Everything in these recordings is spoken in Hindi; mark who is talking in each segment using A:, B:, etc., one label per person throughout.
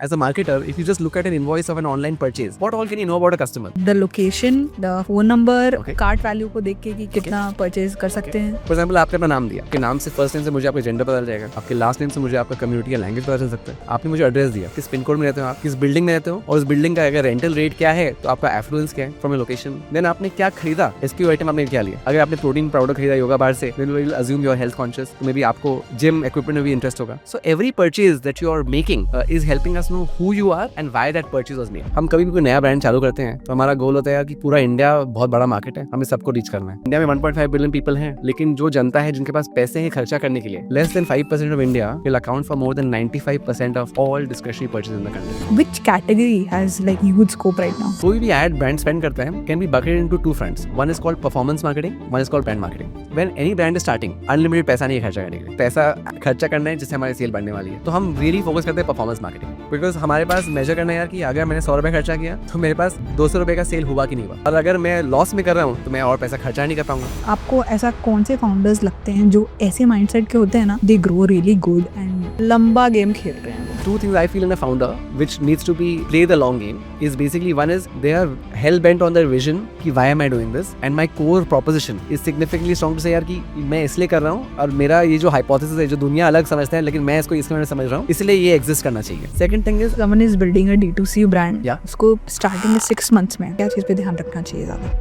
A: As a marketer, if you just look at an invoice of an online purchase, what all can you know about a customer?
B: The location, the phone number,
A: Okay.
B: Cart value को देख के कि कितना परचेज कर सकते हैं.
A: फॉर एग्जाम्पल आपने अपना नाम दिया, आपके नाम से फर्स्ट नेम से मुझे आपका जेंडर पता चल जाएगा, आपके लास्ट नेम से मुझे आपका कम्युनिटी या लैंग्वेज पता चल सकता है. आपने मुझे एड्रेस दिया, किस पिन कोड में रहते हो आप, किस बिल्डिंग में रहते हो, और उस बिल्डिंग का अगर रेंटल रेट क्या है तो आपका एफ्लुएंस क्या है फ्रॉम ए लोकेशन. देन आपने क्या खरीदा, एसक्यू आइटम आपने क्या लिया. अगर आपने प्रोटीन पाउडर खरीदा योगा बार से, then will assume you are health conscious, तो मे बी आपको जिम इक्विपमेंट में भी इंटरेस्ट होगा. So every purchase that you are making is helping us know who you are and why that purchase was made. हम कभी भी कोई नया ब्रांड चालू करते हैं तो हमारा गोल होता है कि पूरा इंडिया बहुत बड़ा मार्केट है, हमें सबको रीच करना है. इंडिया में 1.5 बिलियन पीपल हैं, लेकिन जो जनता है जिनके पास पैसे हैं खर्चा करने के लिए, less than 5% of India will account for more than 95% of all discretionary purchase in the country.
B: Which category has like huge scope right now?
A: कोई भी एड ब्रांड स्पेंड करता है can be bucketed into two fronts. One is called performance marketing, one is called brand marketing. When any brand is starting, unlimited पैसा नहीं है खर्चा करने के लिए. पैसा खर्चा करना है जिससे हमारी सेल बढ़ने वाली है. तो हम रियली फोकस करते हैं परफॉर्मेंस मार्केटिंग, बिकॉज हमारे पास मेजर करना है यार कि अगर मैंने 100 रुपए खर्चा किया तो मेरे पास 200 रुपए का सेल हुआ कि नहीं हुआ. और अगर मैं लॉस में कर रहा हूँ तो मैं और पैसा खर्चा नहीं कर पाऊंगा.
B: आपको ऐसा कौन से फाउंडर्स लगते हैं जो ऐसे माइंडसेट के होते हैं ना, they grow really good and लंबा गेम खेल रहे हैं.
A: Two things I feel in a founder which needs to be play the long game is basically, one is they are hell bent on their vision कि why am I doing this, and my core proposition is significantly strong to say यार कि मैं इसलिए कर रहा हूँ और मेरा ये जो hypothesis है जो दुनिया अलग समझता है लेकिन मैं इसको इसके बारे में समझ रहा हूँ, इसलिए ये exist करना चाहिए. Second thing is
B: Someone is building a D2C brand.
A: Yeah.
B: उसको स्टार्टिंग में 6 months में क्या चीज़ पे ध्यान रखना चाहिए ज़्यादा?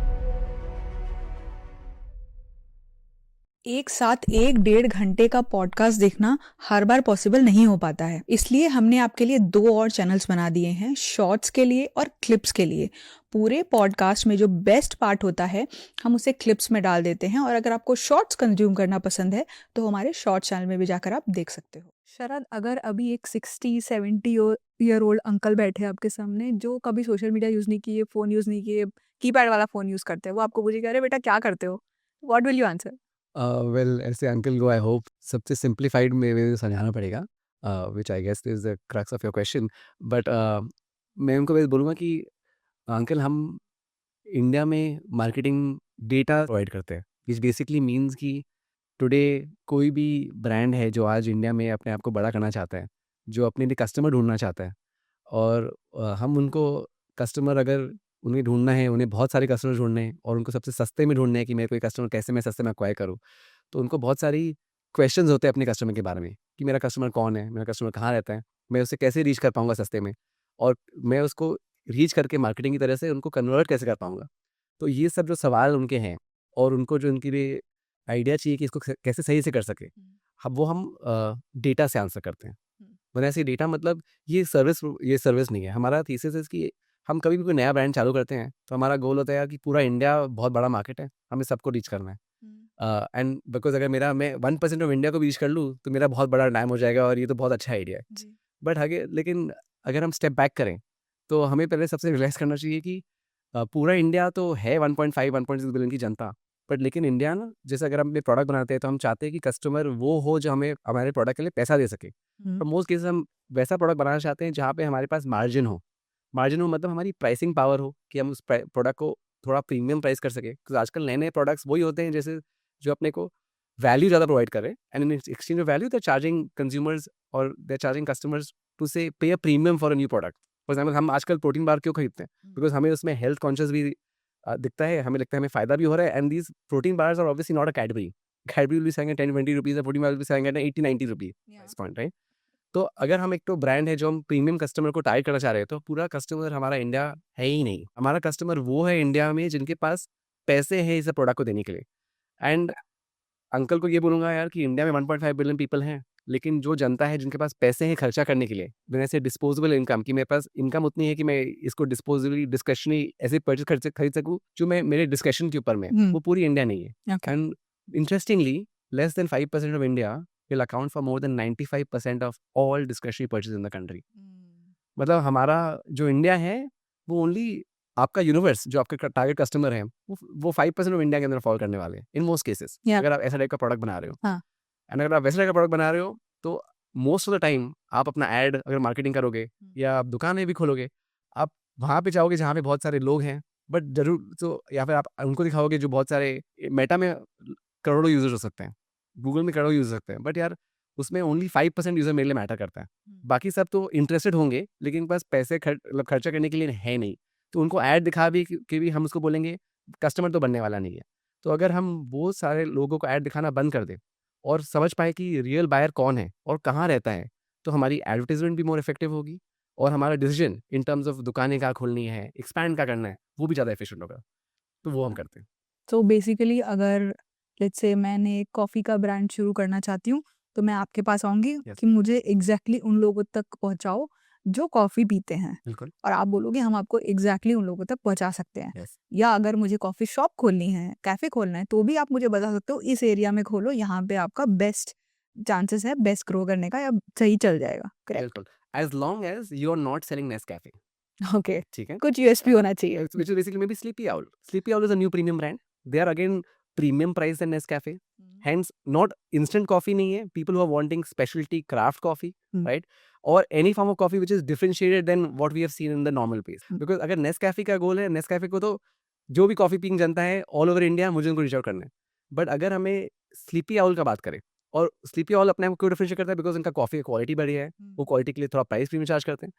B: एक साथ 1-1.5 घंटे का पॉडकास्ट देखना हर बार पॉसिबल नहीं हो पाता है, इसलिए हमने आपके लिए 2 और चैनल्स बना दिए हैं, शॉर्ट्स के लिए और क्लिप्स के लिए. पूरे पॉडकास्ट में जो बेस्ट पार्ट होता है हम उसे क्लिप्स में डाल देते हैं, और अगर आपको शॉर्ट्स कंज्यूम करना पसंद है तो हमारे शॉर्ट चैनल में भी जाकर आप देख सकते हो. शरद, अगर अभी एक 60-70 ईयर ओल्ड अंकल बैठे हैं आपके सामने जो कभी सोशल मीडिया यूज़ नहीं किए, फ़ोन यूज़ नहीं किए, कीपैड वाला फ़ोन यूज़ करते हैं, वो आपको पूछेगा अरे बेटा क्या करते हो, what will you answer?
A: well, ऐसे अंकल को आई होप सबसे सिंप्लीफाइड में समझाना पड़ेगा, which I guess is the crux of your question. But मैं उनको बस बोलूँगा कि अंकल हम इंडिया में मार्केटिंग डेटा प्रोवाइड करते हैं, विच बेसिकली मीन्स कि टुडे कोई भी ब्रांड है जो आज इंडिया में अपने आप को बड़ा करना चाहता है, जो अपने लिए कस्टमर ढूंढना चाहता है, और हम उनको कस्टमर अगर उन्हें ढूंढना है, उन्हें बहुत सारे कस्टमर ढूंढने हैं और उनको सबसे सस्ते में ढूंढने हैं कि मेरे कोई कस्टमर कैसे मैं सस्ते में अक्वायर करूँ, तो उनको बहुत सारी क्वेश्चंस होते हैं अपने कस्टमर के बारे में कि मेरा कस्टमर कौन है, मेरा कस्टमर कहाँ रहता है, मैं उसे कैसे रीच कर पाऊंगा सस्ते में, और मैं उसको रीच करके मार्केटिंग की तरह से उनको कन्वर्ट कैसे कर पाऊंगा. तो ये सब जो सवाल उनके हैं और उनको जो उनके लिए आइडिया चाहिए कि इसको कैसे सही से कर सके, हम डेटा से आंसर करते हैं. मैंने ऐसे डेटा मतलब ये सर्विस नहीं है. हमारा थीसिस है कि हम कभी भी कोई नया ब्रांड चालू करते हैं तो हमारा गोल होता है यार कि पूरा इंडिया बहुत बड़ा मार्केट है, हमें सबको रीच करना है. एंड बिकॉज अगर मैं 1% ऑफ इंडिया को भी रीच कर लूँ तो मेरा बहुत बड़ा नाम हो जाएगा, और ये तो बहुत अच्छा आइडिया है. बट आगे लेकिन अगर हम स्टेप बैक करें तो हमें पहले सबसे रियलाइज करना चाहिए कि पूरा इंडिया तो है 1.6 बिलियन की जनता, बट लेकिन इंडिया ना, जैसे अगर हम अपने प्रोडक्ट बनाते हैं तो हम चाहते हैं कि कस्टमर वो हो जो हमें हमारे प्रोडक्ट के लिए पैसा दे सके.
B: हम्म.
A: तो मोस्ट केसेस हम वैसा प्रोडक्ट बनाना चाहते हैं जहाँ पे हमारे पास मार्जिन हो मतलब हमारी प्राइसिंग पावर हो कि हम उस प्रोडक्ट को थोड़ा प्रीमियम प्राइस कर सके. क्योंकि आजकल नए नए प्रोडक्ट्स वही होते हैं जैसे जो अपने को वैल्यू ज़्यादा प्रोवाइड करे, and in exchange of value they charging consumers और दे चार्जिंग कस्टमर्स टू से पे a premium for a new product. For example हम आजकल प्रोटीन बार क्यों खरीदते हैं, बिकॉज हमें उसमें हेल्थ कॉन्शियस भी दिखता है, हमें लगता है हमें फ़ायदा भी हो रहा है. And these protein bars are obviously not a Cadbury. Cadbury will be selling at 10-20 rupees, protein bar will be selling at 80-90 rupees price point, right. तो अगर हम एक तो ब्रांड है जो हम प्रीमियम कस्टमर को टारगेट करना चाह रहे हैं, तो पूरा कस्टमर हमारा इंडिया है ही नहीं. हमारा कस्टमर वो है इंडिया में जिनके पास पैसे हैं इस प्रोडक्ट को देने के लिए. एंड अंकल को ये बोलूँगा यार कि इंडिया में 1.5 बिलियन पीपल हैं, लेकिन जो जनता है जिनके पास पैसे हैं खर्चा करने के लिए, मैंने से डिस्पोजेबल इनकम कि मेरे पास इनकम उतनी है कि मैं इसको डिस्पोजेबली डिस्क्रिशनरी ऐसे परचेज खरीद सकूँ जो मैं मेरे डिस्क्रिशन के ऊपर में, वो पूरी इंडिया नहीं है.
B: Okay.
A: And interestingly less than 5% of India will account for more than 95% of all discretionary purchase in the country. मतलब हमारा जो इंडिया है वो ओनली आपका यूनिवर्स जो आपके टारगेट कस्टमर है वो 5% ऑफ इंडिया के अंदर फॉल करने वाले हैं इन मोस्ट केसेस.
B: Yeah.
A: अगर आप ऐसा टाइप का प्रोडक्ट बना रहे हो,
B: हाँ.
A: एंड अगर आप वैसा टाइप का प्रोडक्ट बना रहे हो तो मोस्ट ऑफ द टाइम आप अपना एड अगर मार्केटिंग करोगे या आप दुकानें भी खोलोगे, आप वहाँ पे जाओगे जहाँ पे बहुत सारे लोग हैं, बट जरूर तो, या फिर आप उनको दिखाओगे जो बहुत सारे, मेटा में करोड़ों यूजर्स हो सकते हैं, गूगल में करोड़ों यूजर हो सकते हैं, बट यार उसमें ओनली 5% यूज़र मेरे लिए मैटर करता है। बाकी सब तो इंटरेस्टेड होंगे लेकिन बस पैसे खर्चा करने के लिए है नहीं, तो उनको ऐड दिखा भी कि भी हम उसको बोलेंगे कस्टमर तो बनने वाला नहीं है। तो अगर हम वो सारे लोगों को ऐड दिखाना बंद कर दें और समझ पाए कि रियल बायर कौन है और कहाँ रहता है, तो हमारी एडवर्टाइजमेंट भी मोर इफेक्टिव होगी और हमारा डिसीजन इन टर्म्स ऑफ दुकानें कहाँ खोलनी है, एक्सपैंड क्या करना है, वो भी ज़्यादा एफिशिएंट होगा। तो वो हम करते हैं।
B: तो बेसिकली अगर लेट्स से मैंने एक कॉफ़ी का ब्रांड शुरू करना चाहती हूँ, तो मैं आपके पास आऊँगी
A: यस,
B: कि मुझे एग्ज़ैक्टली उन लोगों तक पहुँचाओ जो कॉफ़ी पीते हैं,
A: बिल्कुल।
B: और आप बोलोगे हम आपको एग्ज़ैक्टली उन लोगों तक पहुँचा सकते हैं।
A: यस,
B: या अगर मुझे कॉफ़ी शॉप खोलनी है, कैफ़े खोलना है, तो भी आप मुझे बता सकते हो इस एरिया में खोलो, यहाँ पे आपका बेस्ट चांसेस है बेस्ट ग्रो करने का, या सही चल जाएगा, करेक्ट?
A: बिल्कुल। As long as you are not selling Nescafe,
B: okay,
A: ठीक है?
B: कुछ यूएसपी होना चाहिए।
A: Which is basically maybe Sleepy Owl. Sleepy Owl is a new premium brand. They are again premium price than Nescafe. Hence, not instant coffee नहीं है. People who are wanting specialty craft coffee, right? Or any form of coffee which is differentiated than what we have seen in the normal pace. Because अगर Nescafe का गोल है, Nescafe को तो जो भी कॉफ़ी पीइंग जनता है ऑल ओवर इंडिया मुझे उनको रीच आउट करना है। बट अगर हमें स्लीपी आउल का बात करें, और स्लीपी आउल अपने आप को क्यों डिफरेंशिएट करता है, बिकॉज उनका कॉफ़ी की क्वालिटी बढ़िया है, वो क्वालिटी के लिए थोड़ा प्राइस प्रीमियम चार्ज करते हैं,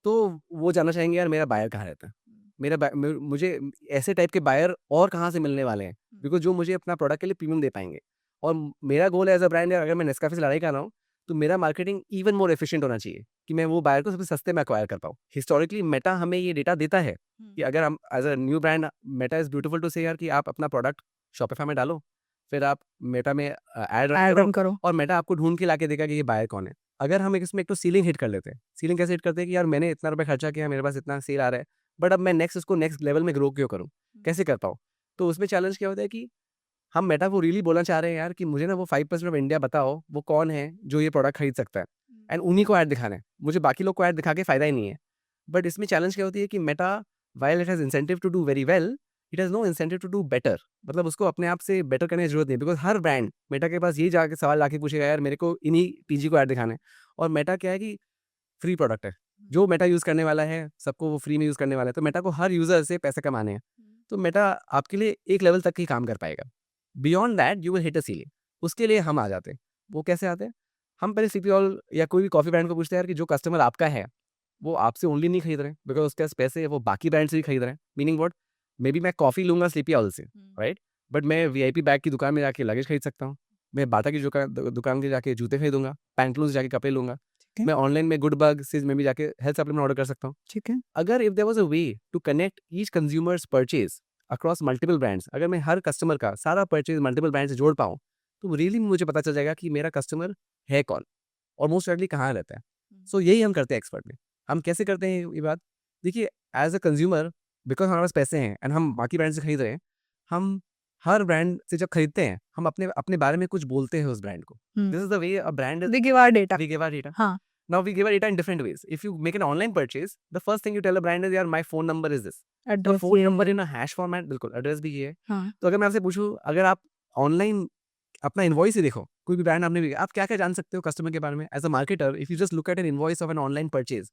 A: तो वो जानना चाहेंगे यार मेरा बायर कहाँ रहता है, मुझे ऐसे टाइप के बायर और कहाँ से मिलने वाले हैं, बिकॉज जो मुझे अपना प्रोडक्ट के लिए प्रीमियम दे पाएंगे। और मेरा गोल एज अ ब्रांड है, अगर मैं नेस्काफे से लड़ाई कर रहा हूँ तो मेरा मार्केटिंग इवन मोर एफिशिएंट होना चाहिए कि मैं वो बायर को सबसे सस्ते में एक्वायर कर पाऊँ। हिस्टोरिकली मेटा हमें ये डेटा देता है कि अगर हम as a new brand, Meta is beautiful to say यार कि आप अपना प्रोडक्ट शॉपिफाई में डालो, फिर आप मेटा में ऐड रन करो और मेटा आपको ढूंढ के लाके देगा कि ये बायर कौन है। अगर हम इसमें एक तो सीलिंग हिट कर लेते हैं, सीलिंग कैसे हिट करते हैं कि यार मैंने इतना रुपए खर्चा किया, मेरे पास इतना सेल आ रहा है, बट अब मैं उसको नेक्स्ट लेवल में ग्रो क्यों करूँ, कैसे कर पाऊँ? तो उसमें चैलेंज क्या होता है कि हम मेटा को रियली बोलना चाह रहे हैं यार कि मुझे ना वो 5% ऑफ इंडिया बताओ, वो कौन है जो ये प्रोडक्ट खरीद सकता है, एंड उन्हीं को ऐड दिखाना है, मुझे बाकी लोग को ऐड दिखा के फायदा ही नहीं है। बट इसमें चैलेंज क्या होती है कि Meta while it has incentive to do very well, it has no incentive to do better. मतलब उसको अपने आप से बेटर करने की जरूरत नहीं, बिकॉज हर ब्रांड मेटा के पास यही जाके सवाल लाके पूछेगा यार मेरे को इन्हीं पीजी को ऐड दिखाना है। और मेटा क्या है कि फ्री प्रोडक्ट है, जो मेटा यूज़ करने वाला है सबको वो फ्री में यूज़ करने वाला है, तो मेटा को हर यूज़र से पैसे कमाने हैं। तो मेटा आपके लिए एक लेवल तक ही काम कर पाएगा, beyond that you will hit a ceiling. उसके लिए हम आ जाते हैं। वो कैसे आते हैं? हम पहले सीपी ऑल या कोई भी कॉफ़ी ब्रांड को पूछते हैं यार कि जो कस्टमर आपका है वो आपसे ओनली नहीं खरीद रहे हैं बिकॉज उसके पास पैसे है, वो बाकी ब्रांड से भी खरीद रहे हैं। मीनिंग व्हाट, मे बी मैं कॉफ़ी लूंगा स्लीपी ऑल से, राइट, बट मैं वीआईपी बैग की दुकान में जाके लगेज खरीद सकता हूँ, मैं बाटा की दुकान के जाके जूते खरीदूंगा, पैंटलून से जाके कपड़े लूंगा, मैं ऑनलाइन में गुड बग से में भी जाके हेल्थ सप्लीमेंट ऑर्डर कर सकता हूँ।
B: ठीक है।
A: अगर if there was a way to connect each consumers purchase across multiple brands, अगर मैं हर कस्टमर का सारा परचेज मल्टीपल ब्रांड से जोड़ पाऊँ, तो रियली मुझे पता चल जाएगा कि मेरा कस्टमर है कौन और मोस्ट likely कहाँ रहता है। सो यही हम करते हैं एक्सपर्ट में। हम कैसे करते हैं ये बात? देखिए, एज अ कंज्यूमर, बिकॉज हमारे पास पैसे हैं एंड हम बाकी ब्रांड से खरीद रहे हैं, हम हर ब्रांड से जब खरीदते हैं हम अपने अपने बारे में कुछ बोलते हैं उस ब्रांड को। This is the way a brand
B: we give our data.
A: We give our data.
B: हाँ।
A: Now we give our data in different ways. If you make an online purchase, the first thing you tell a brand is यार my phone number is this. तो
B: एड्रेस
A: फोन
B: ये
A: नंबर इन हैश फॉर्मेट, बिल्कुल एड्रेस भी ये है।
B: हाँ।
A: तो अगर मैं आपसे पूछूं, अगर आप ऑनलाइन अपना इनवॉइस ही देखो, कोई भी ब्रांड आपने भी, आप क्या क्या जान सकते हो कस्टमर के बारे में as a marketer? If you just look at an invoice of an online purchase,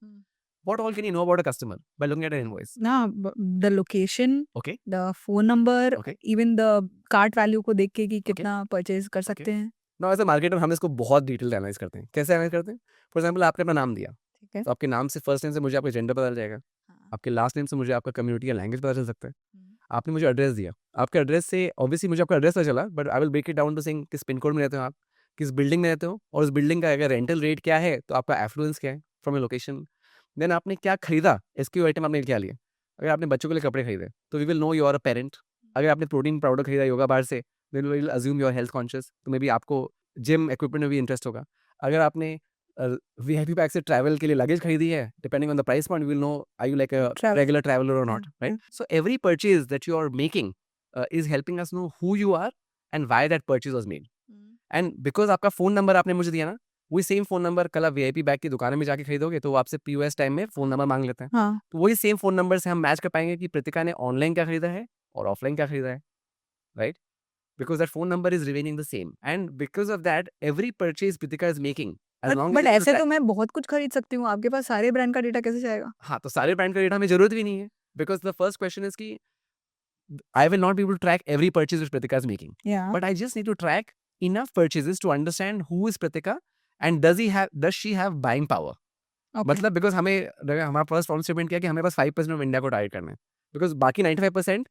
A: what all can you know about a customer by looking at an invoice?
B: ना, the location,
A: okay,
B: the phone number,
A: okay,
B: even the cart value को देख के कि कितना परचेज कर सकते हैं।
A: नाउ एज अ मार्केटर हम इसको बहुत डिटेल एनालाइज करते हैं। कैसे एनालाइज करते हैं? फॉर एग्जांपल आपने अपना नाम दिया,
B: ठीक है।
A: तो आपके नाम से फर्स्ट नेम से मुझे आपका जेंडर पता चल जाएगा, आपके लास्ट नेम से मुझे आपका कम्युनिटी या लैंग्वेज पता चल सकता है। आपने मुझे एड्रेस दिया, आपके एड्रेस से ऑब्वियसली मुझे आपका एड्रेस पता चला, but I will break it down to saying किस पिन कोड में रहते हो आप, किस बिल्डिंग में रहते हो, और उस बिल्डिंग का अगर रेंटल रेट क्या है, तो आपका एफ्लुएंस क्या है फ्रॉम ए लोकेशन। देन आपने क्या खरीदा, एसक्यू आइटम आपने क्या लिया। अगर आपने बच्चों के लिए कपड़े खरीदे तो we will know you are a parent. अगर आपने प्रोटीन पाउडर खरीदा योगा बार से, then we will assume you are health conscious, तो मे बी आपको जिम इक्विपमेंट में भी इंटरेस्ट होगा। अगर आपने वीआईपी पैक से ट्रैवल के लिए लगेज खरीदी है, depending on the price point, will know are you like a regular traveller और not, right? So every purchase that you are making is helping us know who you are and why that purchase was made. And because आपका फोन नंबर आपने मुझे दिया ना, वही सेम फोन नंबर कल आप वीआईपी बैग की दुकान में जाके खरीदोगे तो वो आपसे पीओएस टाइम में फोन नंबर मांग लेते हैं।
B: हाँ।
A: तो वही सेम फोन नंबर से हम मैच कर पाएंगे कि कृतिका ने ऑनलाइन क्या खरीदा है और ऑफलाइन क्या खरीदा है, right? Because that phone number is remaining the same, and because of that every purchase Kritika is making,
B: but ऐसे तो मैं बहुत कुछ खरीद सकती हूँ, आपके पास सारे ब्रांड का डेटा कैसे जाएगा?
A: हाँ, तो सारे ब्रांड का डेटा हमें जरूरत भी नहीं है, because the first question is कि I will not be able to track every purchase which Pratika is making.
B: Yeah.
A: But I just need to track enough purchases to understand who is Pratika and does she have buying power.
B: Okay.
A: मतलब बिकॉज हमारा फर्स्ट प्रॉब्लम स्टेटमेंट क्या है कि हमें बस 5% ऑफ इंडिया को टारगेट करना है, बिकॉज बाकी 95%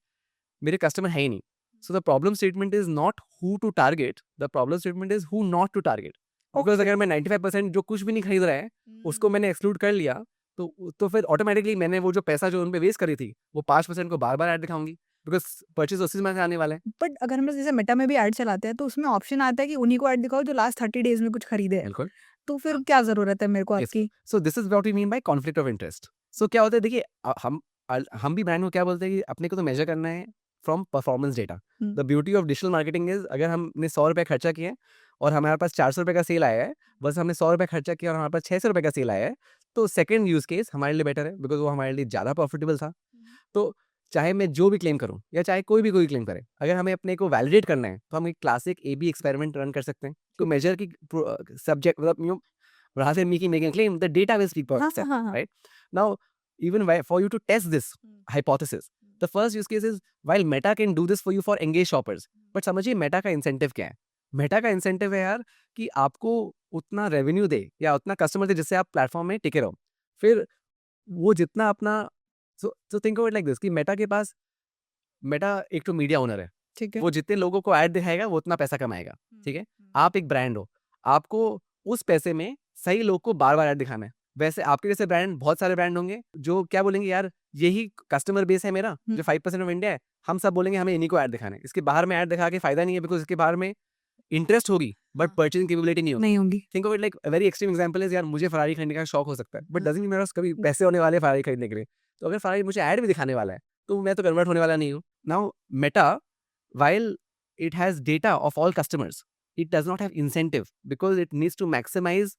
A: मेरे कस्टमर है ही नहीं. So the problem statement is not who to target, the problem statement is who not to target. Because
B: Okay.
A: अगर मैं 95% जो कुछ भी नहीं खरीद रहा है उसको मैंने एक्सक्लूड कर लिया, तो फिर ऑटोमेटिकली मैंने वो जो पैसा जो उन पे वेस्ट करी थी वो 5% को बार बार ऐड दिखाऊंगी, बिकॉज परचेज उसी में से आने वाला है.
B: बट अगर हम लोग जैसे मेटा में भी ऐड चलाते हैं तो उसमें ऑप्शन आता है कि उन्हीं को ऐड दिखाओ जो लास्ट 30 डेज में कुछ खरीदे हैं.
A: बिल्कुल.
B: तो फिर क्या जरूरत है मेरे को
A: Yes.
B: आपकी?
A: So this is what we mean by conflict of interest. So क्या होता है, देखिए हम भी ब्रांड को क्या बोलते हैं कि अपने को तो मेजर करना है from performance data.
B: Hmm.
A: The beauty of digital marketing is, अगर हमने 100 रुपये खर्चा किया है और हमारे पास 400 रुपये का सेल आया है, बस हमने 100 रुपये खर्चा किया और हमारे पास 600 रुपये का सेल आया है, तो सेकंड यूज केस हमारे लिए बेटर है, बिकॉज वो हमारे लिए ज़्यादा प्रॉफिटेबल था. तो चाहे मैं जो भी क्लेम करूं या चाहे कोई क्लेम करे, अगर हमें अपने को वैलिडेट करना है तो हम एक क्लासिक AB एक्सपेरिमेंट रन कर सकते हैं to measure की सब्जेक्ट, मतलब rather than making a claim, the data will speak for
B: हाँ,
A: itself,
B: हाँ, हाँ.
A: right? Now, even for you to test this hypothesis, the first use case is, while Meta can do this for you for engaged shoppers, but समझिए Meta का इंसेंटिव क्या है. Meta का इंसेंटिव है यार कि आपको उतना रेवेन्यू दे या उतना कस्टमर दे जिससे आप प्लेटफॉर्म में टिके रहो. फिर वो जितना अपना, so think of it like this कि Meta के पास, Meta एक तो मीडिया ओनर है,
B: ठीक है.
A: वो जितने लोगों को ऐड दिखाएगा वो उतना पैसा कमाएगा. ठीक है. आप एक ब्रांड हो, आपको उस पैसे में सही लोग को बार बार ऐड दिखाना है. वैसे आपके जैसे ब्रांड, बहुत सारे ब्रांड होंगे जो क्या बोलेंगे, यार यही कस्टमर बेस है मेरा जो 5% ऑफ इंडिया है, हम सब बोलेंगे हमें इन्हीं को ऐड दिखाना है, इसके बाहर में ऐड दिखा के फायदा नहीं है, बिकॉज इसके बाहर में इंटरेस्ट होगी बट परचेजिंग कैपेबिलिटी नहीं होगी.
B: नहीं होगी.
A: Think of it like very extreme example is, यार मुझे फरारी खरीदने का शौक हो सकता है, बट डजंट मीन मेरे पास कभी पैसे होने वाले फरारी खरीदने के लिए. तो अगर फरारी मुझे ऐड भी दिखाने वाला है तो मैं तो कन्वर्ट होने वाला नहीं हूँ. Now Meta, while it has data of all customers, it does not have incentive because it needs to maximize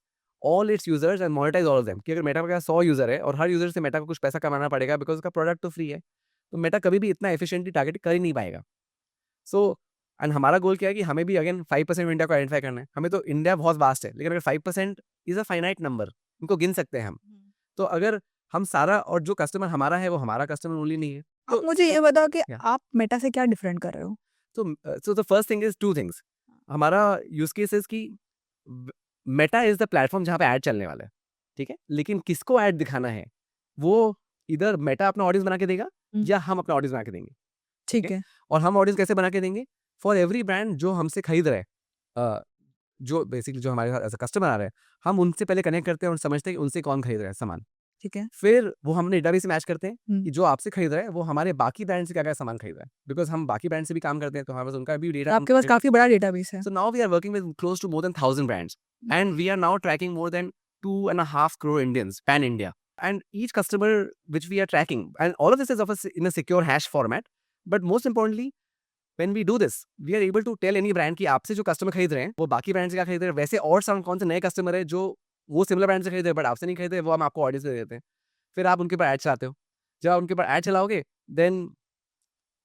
A: all its users and monetize all of them. कि अगर मेटा का 100 यूजर है और हर यूजर से मेटा को कुछ पैसा कमाना पड़ेगा बिकॉज उसका प्रोडक्ट तो फ्री है, तो मेटा कभी भी इतना एफिशिएंटली टारगेट कर ही नहीं पाएगा. सो एंड हमारा गोल क्या है कि हमें भी अगेन 5% इंडिया को आइडेंटिफाई करना है. हमें तो इंडिया बहुत वास्ट है, लेकिन अगर 5% इज अ फाइनाइट नंबर, उनको गिन सकते हैं हम. तो अगर हम सारा, और जो कस्टमर हमारा है वो हमारा कस्टमर ओनली नहीं है.
B: आप मुझे ये बताओ कि
A: Yeah.
B: आप मेटा से क्या डिफरेंट कर रहे हो?
A: So the first thing is two things. हमारा यूज केस इज कि मेटा इज द प्लेटफॉर्म जहाँ पे ऐड चलने वाला है. ठीक है. लेकिन किसको ऐड दिखाना है वो इधर मेटा अपना ऑडियंस बना के देगा या हम अपना ऑडियंस बना के देंगे.
B: ठीक है.
A: और हम ऑडियंस कैसे बना के देंगे? फॉर एवरी ब्रांड जो हमसे खरीद रहे हैं, जो बेसिकली जो हमारे साथ एज अ कस्टमर आ रहे हैं, हम उनसे पहले कनेक्ट करते हैं और समझते हैं कि उनसे कौन खरीद रहा है सामान.
B: ठीक है.
A: फिर वो हमने डेटाबेस से मैच करते हैं कि जो आपसे खरीद रहा है वो हमारे बाकी ब्रांड से क्या क्या सामान खरीद रहा है, बिकॉज हम बाकी ब्रांड से भी काम करते हैं तो हमारे पास उनका भी डेटा.
B: आपके पास काफी बड़ा डेटाबेस है.
A: So now we are working with close to more than 1,000 brands, and we are now tracking more than 2.5 crore Indians pan India, and each customer which we are tracking, and all of this is in a secure hash format. But most importantly, when we do this, we are able to tell any brand कि आपसे जो कस्टमर खरीद रहे हैं वो बाकी ब्रांड से क्या खरीद रहे हैं, वैसे और कौन से नए कस्टमर है जो वो सिमिलर ब्रांड से खरीद रहे हैं बट आपसे नहीं खरीद रहे, वो हम आपको ऑडियंस दे देते हैं. फिर आप उनके ऊपर ऐड चलाते हो. जब आप उनके ऊपर ऐड चलाओगे देन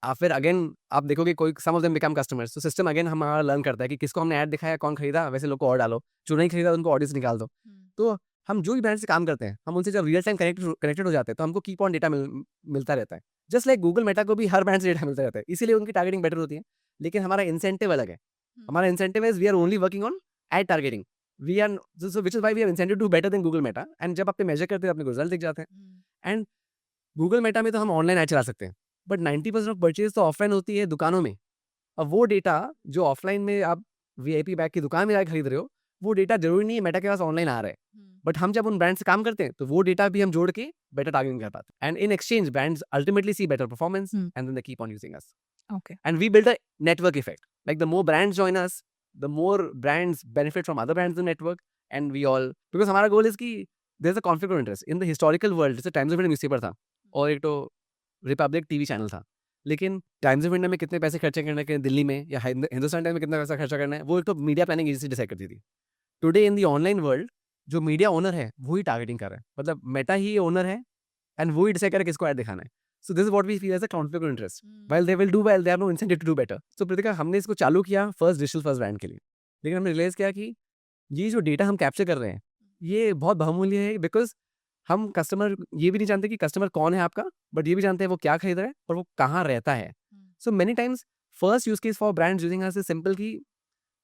A: आप फिर अगेन आप देखोगे कोई सम ऑफ देम बिकम कस्टमर्स. तो सिस्टम अगेन हमारा लर्न करता है कि किसको हमने ऐड दिखाया, कौन खरीदा, वैसे लोग को और डालो, जो नहीं खरीदा उनको ऑडियंस निकाल दो. तो हम जो भी ब्रांड से काम करते हैं हम उनसे जब रियल टाइम कनेक्टेड हो जाते हैं तो हमको कीप ऑन डेटा मिलता रहता है. जस्ट लाइक गूगल मेटा को भी हर ब्रांड से डेटा मिलता रहता है, इसीलिए उनकी टारगेटिंग बेटर होती है. लेकिन हमारा इंसेंटिव अलग है. हमारा incentive is we are only working on ad targeting. We are so which is why we are incentive to better than Google Meta. And जब आप मेजर करते हैं अपने रिजल्ट दिख जाते हैं. एंड गूगल मेटा में तो हम ऑनलाइन ऐड चला सकते हैं बट 90% ऑफ परचेज तो ऑफलाइन होती है दुकानों में. अब वो डेटा जो ऑफलाइन में आप VIP बैग की दुकान में जाकर खरीद रहे हो, वो डेटा जरूरी नहीं है मेटा के पास ऑनलाइन आ रहा है. बट हम जब उन ब्रांड से काम करते हैं तो वो डेटा भी हम जोड़ के बेटर टारगेटिंग कर पाते हैं. And in exchange brands ultimately see better performance and then they keep on using us.
B: Okay.
A: And we build a network effect. Like the more brands join us, the more brands benefit from other brands in the network, and we all, because हमारा goal is कि there's a conflict of interest in the historical world. जैसे टाइम्स ऑफ इंडिया न्यूज़पेपर था और एक तो रिपब्लिक TV चैनल था. लेकिन टाइम्स ऑफ इंडिया में कितने पैसे खर्चे करने के दिल्ली में या हिंदुस्तान टाइम में कितना पैसा खर्चा करना है वो एक तो मीडिया प्लानिंग एजेंसी डिसाइड करती थी. Today in the online world जो मीडिया ओनर है वो ही टारगेटिंग कर रहा है, मतलब मेटा ही ओनर है एंड वो ही डिसाइड करे किसको ऐड दिखाना है. So this is what we feel as a conflict of interest. While they will do well, they have no incentive to do better. So Pritika हमने इसको चालू किया डिजिटल फर्स्ट ब्रांड के लिए, लेकिन हमने रियलाइज किया कि ये जो डेटा हम कैप्चर कर रहे हैं ये बहुत बहुमूल्य है, बिकॉज हम कस्टमर ये भी नहीं जानते कि कस्टमर कौन है आपका, बट ये भी जानते हैं वो क्या खरीद रहा है और वो कहाँ रहता है. So many times first use case for brands using us is simple कि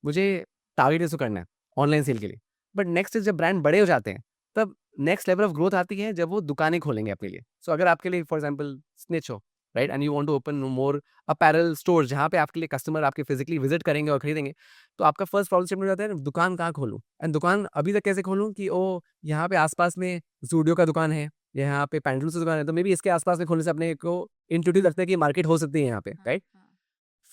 A: मुझे टारगेट इसको करना है ऑनलाइन सेल के लिए, बट नेक्स्ट जब ब्रांड बड़े हो जाते हैं तब नेक्स्ट लेवल ऑफ ग्रोथ आती है जब वो दुकानें खोलेंगे अपने लिए. सो अगर आपके लिए फॉर एग्जाम्पल स्निच हो, right, and you want to open more apparel store जहाँ पे आपके लिए कस्टमर आपके फिजिकली विजिट करेंगे और खरीदेंगे, तो आपका फर्स्ट प्रॉब्लम स्टेटमेंट हो जाता है दुकान कहाँ खोलूँ. एंड दुकान अभी तक कैसे खोलूँ कि ओ यहाँ पे आसपास में जूडियो का दुकान है, यहाँ पे पैंटलून्स की दुकान है, तो मे बी इसके आसपास में खोलने से अपने को इंट्यूटिव लगता है कि मार्केट हो सकती है यहाँ पे, राइट.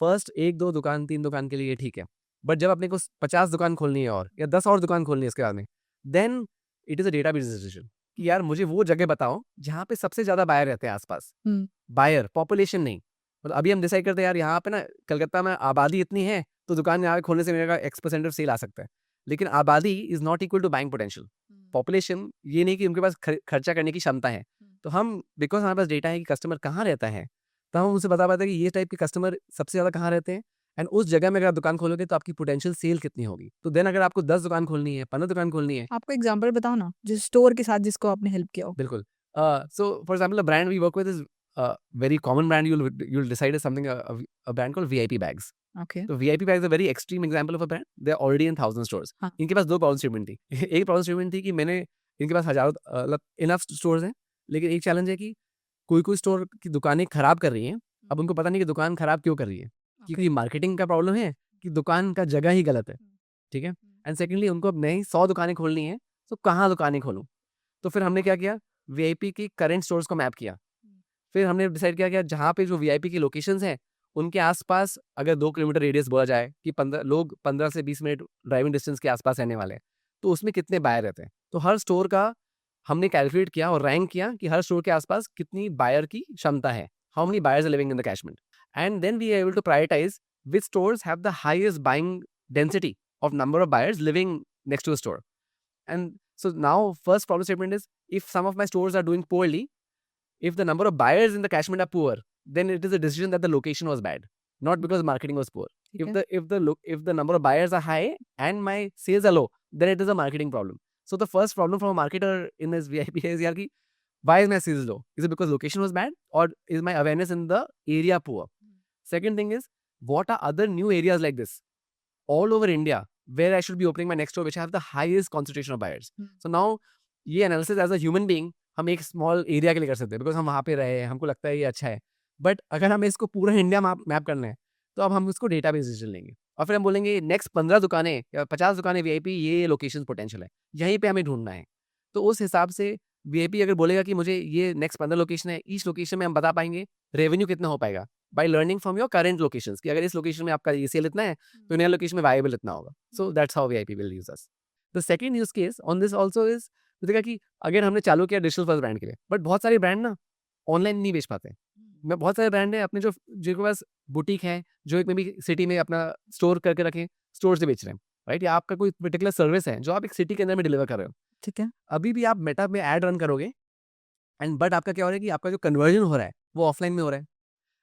A: फर्स्ट 1-2 दुकान 3 दुकान के लिए ये ठीक है, बट जब अपने को 50 दुकान खोलनी है और या 10 और दुकान खोलनी है इसके बाद में, then it is a data based decision कि यार मुझे वो जगह बताओ जहाँ पे सबसे ज़्यादा बायर रहते हैं आसपास. बायर पॉपुलेशन नहीं, मतलब अभी हम डिसाइड करते हैं यार यहाँ पे ना कलकत्ता में आबादी इतनी है तो दुकान यहाँ पे खोलने से मेरा X% ऑफ सेल आ सकता है, लेकिन आबादी is not equal to buying potential. Population ये नहीं कि उनके पास खर्चा करने की क्षमता है. तो हम बिकॉज हमारे पास डेटा है कि कस्टमर कहाँ रहता है, तो हम उनसे बता पाते हैं कि ये टाइप के कस्टमर सबसे ज़्यादा कहाँ रहते हैं, एंड उस जगह में अगर आप दुकान खोलोगे तो आपकी पोटेंशियल सेल कितनी होगी. तो देन अगर आपको 10 दुकान खोलनी है, 15 दुकान खोलनी है.
B: आपको एग्जांपल बताओ ना जिस स्टोर के साथ जिसको आपने हेल्प किया हो.
A: बिल्कुल. So for example, a brand we work with is a very common brand. You'll decide is something a brand called VIP Bags.
B: Okay.
A: तो VIP Bags is a very extreme example of a brand. They are already in 1,000 stores.
B: हाँ.
A: इनके पास 2 प्रॉब्लम स्टेटमेंट थी. एक प्रॉब्लम स्टेटमेंट थी कि मैंने इनके पास हजारों मतलब इनफ स्टोर्स हैं, लेकिन एक चैलेंज है कि कोई स्टोर की दुकानें खराब कर रही हैं. अब उनको पता नहीं कि दुकान खराब क्यों कर रही है, क्योंकि मार्केटिंग का प्रॉब्लम है कि दुकान का जगह ही गलत है, ठीक है. एंड सेकेंडली उनको अब नई 100 दुकानें खोलनी है, तो कहाँ दुकानें खोलूँ. तो फिर हमने क्या किया, वीआईपी की करंट स्टोर्स को मैप किया. फिर हमने डिसाइड किया कि जहाँ पे जो वीआईपी की लोकेशंस हैं उनके आसपास अगर 2 किलोमीटर रेडियस बोला जाए कि 15 से 20 मिनट ड्राइविंग डिस्टेंस के आसपास रहने वाले हैं, तो उसमें कितने बायर रहते हैं. तो हर स्टोर का हमने कैलकुलेट किया और रैंक किया कि हर स्टोर के आसपास कितनी बायर की क्षमता है, how many buyers are living in the catchment, and then we are able to prioritise which stores have the highest buying density of number of buyers living next to the store. And so now first problem statement is if some of my stores are doing poorly, if the number of buyers in the catchment are poor, then it is a decision that the location was bad, not because marketing was poor. If the number of buyers are high and my sales are low, then it is a marketing problem. So the first problem from a marketer in this VIP is yaar ki why is my sales low? Is it because location was bad or is my awareness in the area poor? Second thing is what are other new areas like this all over India where I should be opening my next store which have the highest concentration of buyers. So now ये analysis as a human being हम एक small area के लिए कर सकते हैं because हम वहाँ पे रहे हैं, हमको लगता है ये अच्छा है. बट अगर हमें इसको पूरा इंडिया मैप करना है तो अब हम उसको डेटा बेस डिसीजन लेंगे और फिर हम बोलेंगे नेक्स्ट 15 दुकानें या 50 दुकानें वीआईपी ये लोकेशन पोटेंशियल है, यहीं पे हमें ढूंढना है. तो उस हिसाब से वीआईपी अगर बोलेगा कि मुझे ये नेक्स्ट 15 लोकेशन है, ईच लोकेशन में हम बता पाएंगे रेवेन्यू कितना हो पाएगा by learning from your current locations कि अगर इस लोकेशन में आपका ये सेल इतना है तो नया लोकेशन में वायबल इतना होगा. So that's how VIP will use us. The second use case on this also is देखा कि अगर हमने चालू किया डिजिटल फर्स्ट ब्रांड के लिए, बट बहुत सारे ब्रांड ना ऑनलाइन नहीं बेच पाते. मैं बहुत सारे ब्रांड है अपने जो जिनके पास बुटीक है, जो एक में भी सिटी में अपना स्टोर करके रखें, स्टोर से बेच रहे हैं, राइट. या आपका कोई पर्टिकुलर सर्विस है जो आप एक सिटी के अंदर में डिलीवर कर रहे हो,
B: ठीक है.
A: अभी भी आप मेटा में ऐड रन करोगे एंड बट आपका क्या हो रहा है कि आपका जो कन्वर्जन हो रहा है वो ऑफलाइन में हो रहा है.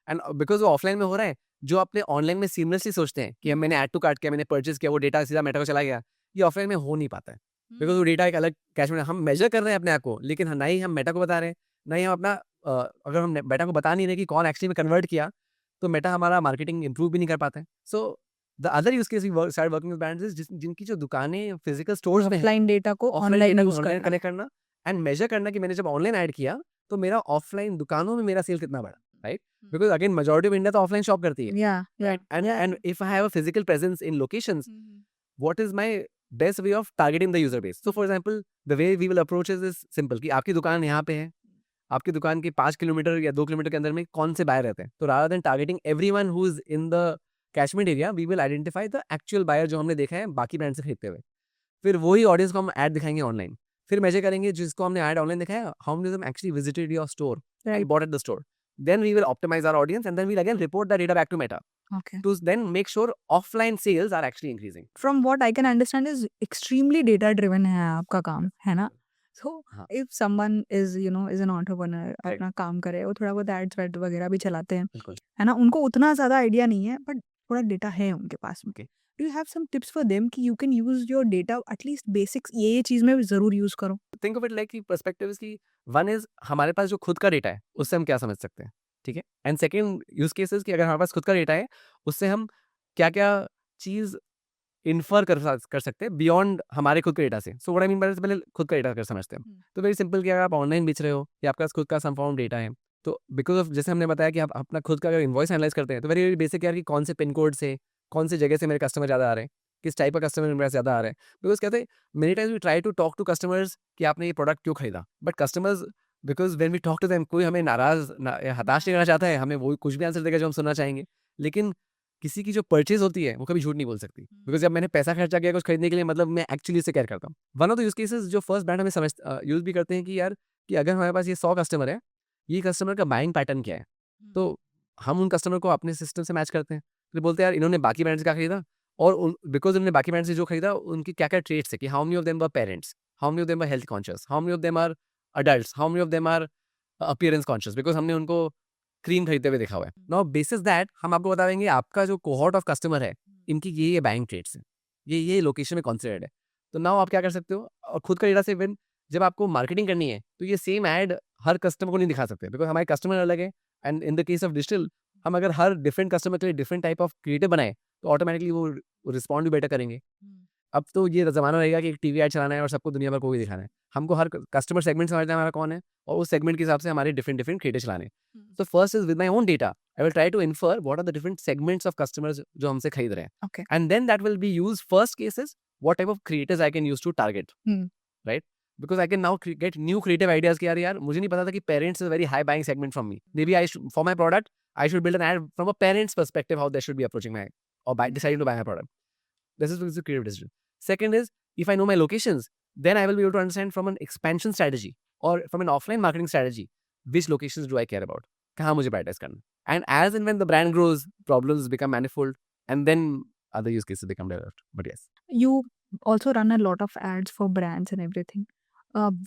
A: एंड बिकॉज वो ऑफलाइन में हो रहा है, जो अपने ऑनलाइन में सीमलेसली सोचते हैं कि मैंने ऐड टू कार्ट किया, मैंने परचेज किया, वो डेटा सीधा मेटा को चला गया, ये ऑफलाइन में हो नहीं पाता है. बिकॉज वो डेटा एक अलग कैशमेंट हम मेजर कर रहे हैं अपने आप को, लेकिन ना ही हम मेटा को बता रहे हैं, ना ही हम अपना अगर हम मेटा को बता नहीं रहे कि कौन एक्चुअली में कन्वर्ट किया, तो मेटा हमारा मार्केटिंग इंप्रूव भी नहीं कर पाता है. So the other use case we start working with brands is जिनकी जो दुकानें फिजिकल स्टोर्स में
B: ऑफलाइन डेटा को ऑनलाइन यूज करना
A: कनेक्ट करना एंड मेजर करना कि मैंने जब ऑनलाइन ऐड किया तो मेरा ऑफलाइन दुकानों में मेरा सेल कितना बढ़ा, right. Because again, majority of India तो offline shop करती है. And if I have a physical presence in locations, what is my best way of targeting the user base? So for example, the way we will approach is simple कि आपकी दुकान यहाँ पे है, आपकी दुकान के 5 किलोमीटर या 2 किलोमीटर के अंदर में कौन से बायर रहते हैं. तो rather than targeting everyone who is in the catchment area, we will identify the actual buyer जो हमने देखा है बाकी ब्रांड से खरीदते हुए. फिर वही ऑडियंस को हम ऐड दिखाएंगे ऑनलाइन. फिर मेजर करेंगे जिसको हमने ऐड ऑनलाइन दिखाया, how many of them actually visited your store, bought at the store. Then we will optimize our audience and then we'll again report the data back to Meta.
B: Okay.
A: To then make sure offline sales are actually increasing.
B: From what I can understand is extremely data driven है आपका काम, है ना? So if someone is is an entrepreneur, अपना काम करे, वो थोड़ा बहुत एड्स वेड वगैरह भी चलाते हैं, है ना? उनको उतना ज़्यादा आइडिया नहीं है, बट थोड़ा डेटा है उनके पास में. Do you have some tips for them कि you can use your data at least basics ये चीज़ में ज़रूर यूज़ करो?
A: Think of it like कि perspective is कि one is हमारे पास जो खुद का डेटा है उससे हम क्या समझ सकते हैं, ठीक है. एंड सेकेंड यूज केसेस कि अगर हमारे पास खुद का डेटा है उससे हम क्या क्या चीज़ इन्फर कर सकते हैं बियॉन्ड हमारे खुद के डेटा से. So what I mean bye पहले खुद का डेटा कर समझते हैं. तो वेरी सिंपल कि अगर आप ऑनलाइन बेच रहे हो या आपके पास खुद का सम फॉर्म डेटा है, तो बिकॉज ऑफ जैसे हमने बताया कि आप अपना खुद का अगर इन्वॉइस एनालाइज करते हैं, तो वेरी बेसिक यार कि कौन से पिन कोड से, कौन से जगह से मेरे कस्टमर ज़्यादा आ रहे हैं, किस टाइप का कस्टमर मेरे पास ज़्यादा आ रहे हैं. बिकॉज कहते हैं many times we try to talk to customers कि आपने ये प्रोडक्ट क्यों खरीदा, but customers because when we talk to them, कोई हमें नाराज या हताश नहीं करना चाहता है, हमें वो कुछ भी आंसर देगा जो हम सुनना चाहेंगे. लेकिन किसी की जो परचेज होती है वो कभी झूठ नहीं बोल सकती, बिकॉज जब मैंने पैसा खर्चा किया कुछ खरीदने के लिए, मतलब मैं एक्चुअली इससे केयर करता हूँ. One of the use cases जो फर्स्ट ब्रांड हमें समझ यूज भी करते हैं कि यार कि अगर हमारे पास ये 100 कस्टमर है, ये कस्टमर का बाइंग पैटर्न क्या है, तो हम उन कस्टमर को अपने सिस्टम से मैच करते हैं. तो बोलते हैं यार इन्होंने बाकी ब्रांड से क्या खरीदा, और बिकॉज उन्होंने बाकी ब्रांड से जो खरीदा उनकी क्या क्या ट्रेट्स है, कि how many of them were parents, how many of them are health conscious, how many of them are adults, how many of them are appearance conscious, because हमने उनको क्रीम खरीदते हुए देखा हुआ है. नाउ बेसिस दैट हम आपको बता देंगे आपका जो कोहॉर्ट ऑफ कस्टमर है, इनकी ये बाइंग ट्रेड्स हैं, ये लोकेशन में कॉन्सिडर्ड है. तो नाउ आप क्या कर सकते हो, और खुद का डेटा से इवन जब आपको मार्केटिंग करनी है, तो ये सेम ऐड हर कस्टमर को नहीं दिखा सकते, बिकॉज हमारे कस्टमर अलग है. And in the case of digital, हम अगर हर डिफरेंट कस्टमर के लिए डिफरेंट टाइप ऑफ क्रिएटिव बनाए, तो ऑटोमेटिकली वो रिस्पॉन्ड भी बेटर करेंगे. अब तो ये ज़माना रहेगा कि एक टीवी ऐड चलाना है और सबको दुनिया भर को भी दिखाना है. हमको हर कस्टमर सेगमेंट समझना है हमारा कौन है, और उस सेगमेंट के हिसाब से हमारे डिफरेंट क्रिएटिव चलाने हैं. So first is with my own data, I will try to infer what are the different segments of customers जो हमसे खरीद रहे हैं.
B: Okay.
A: And then that will be used. First case is what type of creators I can use to target, right? Because I can now get new creative ideas कि यार मुझे नहीं पता था कि parents is a very high buying segment from me. Maybe I should, for my product, I should build an ad from a parent's perspective how they should be approaching my or deciding to buy my product. This is a creative decision. Second is if I know my locations, then I will be able to understand from an expansion strategy or from an offline marketing strategy which locations do I care about. कहाँ मुझे prioritize करना. And as and when the brand grows, problems become manifold, and then other use cases become developed. But yes.
B: You also run a lot of ads for brands and everything.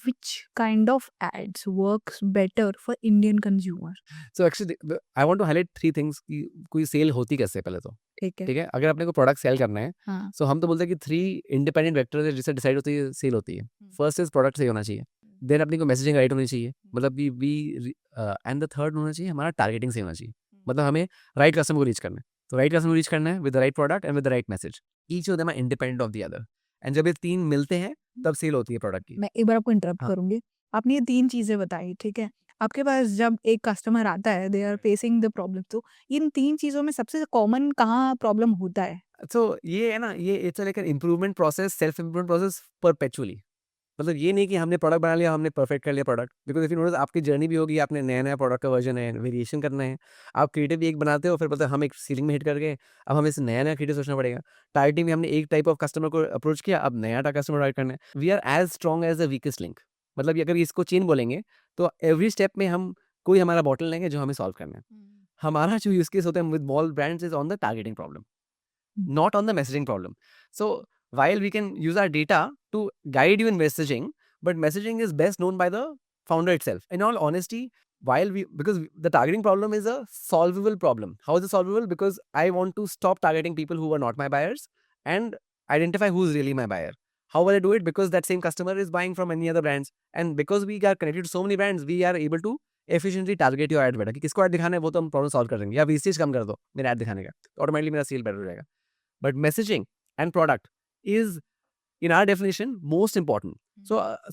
B: Which kind of ads works better for Indian consumer?
A: So actually, I want to highlight 3 things कि कोई सेल होती कैसे है पहले तो.
B: ठीक है.
A: ठीक है, अगर अपने को प्रोडक्ट सेल करना है,
B: हाँ.
A: सो हम तो बोलते हैं कि 3 इंडिपेंडेंट वेक्टर्स है जिससे डिसाइड होती है सेल होती है. फर्स्ट इज प्रोडक्ट सही होना चाहिए, देन अपनी को मैसेजिंग राइट होनी चाहिए, मतलब वी एंड द थर्ड होना चाहिए हमारा टारगेटिंग सही होना चाहिए, मतलब हमें राइट कस्टमर को रीच करना है. तो राइट कस्टमर को रीच करना है with the right product and with the right message. Each of them are independent of the other, and जब ये 3 मिलते हैं तब सेल होती है प्रोडक्ट की.
B: मैं एक बार आपको इंटरप्ट
A: हाँ.
B: करूंगी. आपने ये 3 चीजें बताई, ठीक है. आपके पास जब एक कस्टमर आता है, they are facing the problem, तो इन 3 चीजों में सबसे कॉमन कहाँ प्रॉब्लम होता है?
A: सो ये है ना, ये it's like an improvement process, self improvement process perpetually. मतलब ये नहीं कि हमने प्रोडक्ट बना लिया, हमने परफेक्ट कर लिया product. Because if you notice आपकी जर्नी भी होगी, आपने नया प्रोडक्ट का वर्जन है, वेरिएशन करना है. आप क्रिएटिव भी एक बनाते हो, फिर बोलते हम एक सीलिंग में हिट करके अब हमें इसे नया क्रिएटिव सोचना पड़ेगा. टारगेटिंग में हमने एक टाइप ऑफ कस्टमर को अप्रोच किया, अब नया कस्टमर टारगेट करना है. We are as strong as the weakest link. मतलब अगर इसको चेन बोलेंगे तो एवरी स्टेप में हम कोई हमारा बॉटल लेंगे जो हमें सॉल्व करना है. हमारा जो यूज केस होता है with mall brands is on the targeting problem, not on the messaging problem. So while we can use our data to guide you in messaging, but messaging is best known by the founder itself. In all honesty, because the targeting problem is a solvable problem. How is it solvable? Because I want to stop targeting people who are not my buyers and identify who's really my buyer. How will I do it? Because that same customer is buying from any other brands, and because we are connected to so many brands, we are able to efficiently target your ad better. कि किसको ad दिखाना है वो तो हम प्रॉब्लम सॉल्व कर देंगे, या वेस्टेज कम कर दो मेरे ad दिखाने का, तो ऑटोमेटिकली मेरा सेल बेटर हो जाएगा. But messaging and product is, in our definition, most important.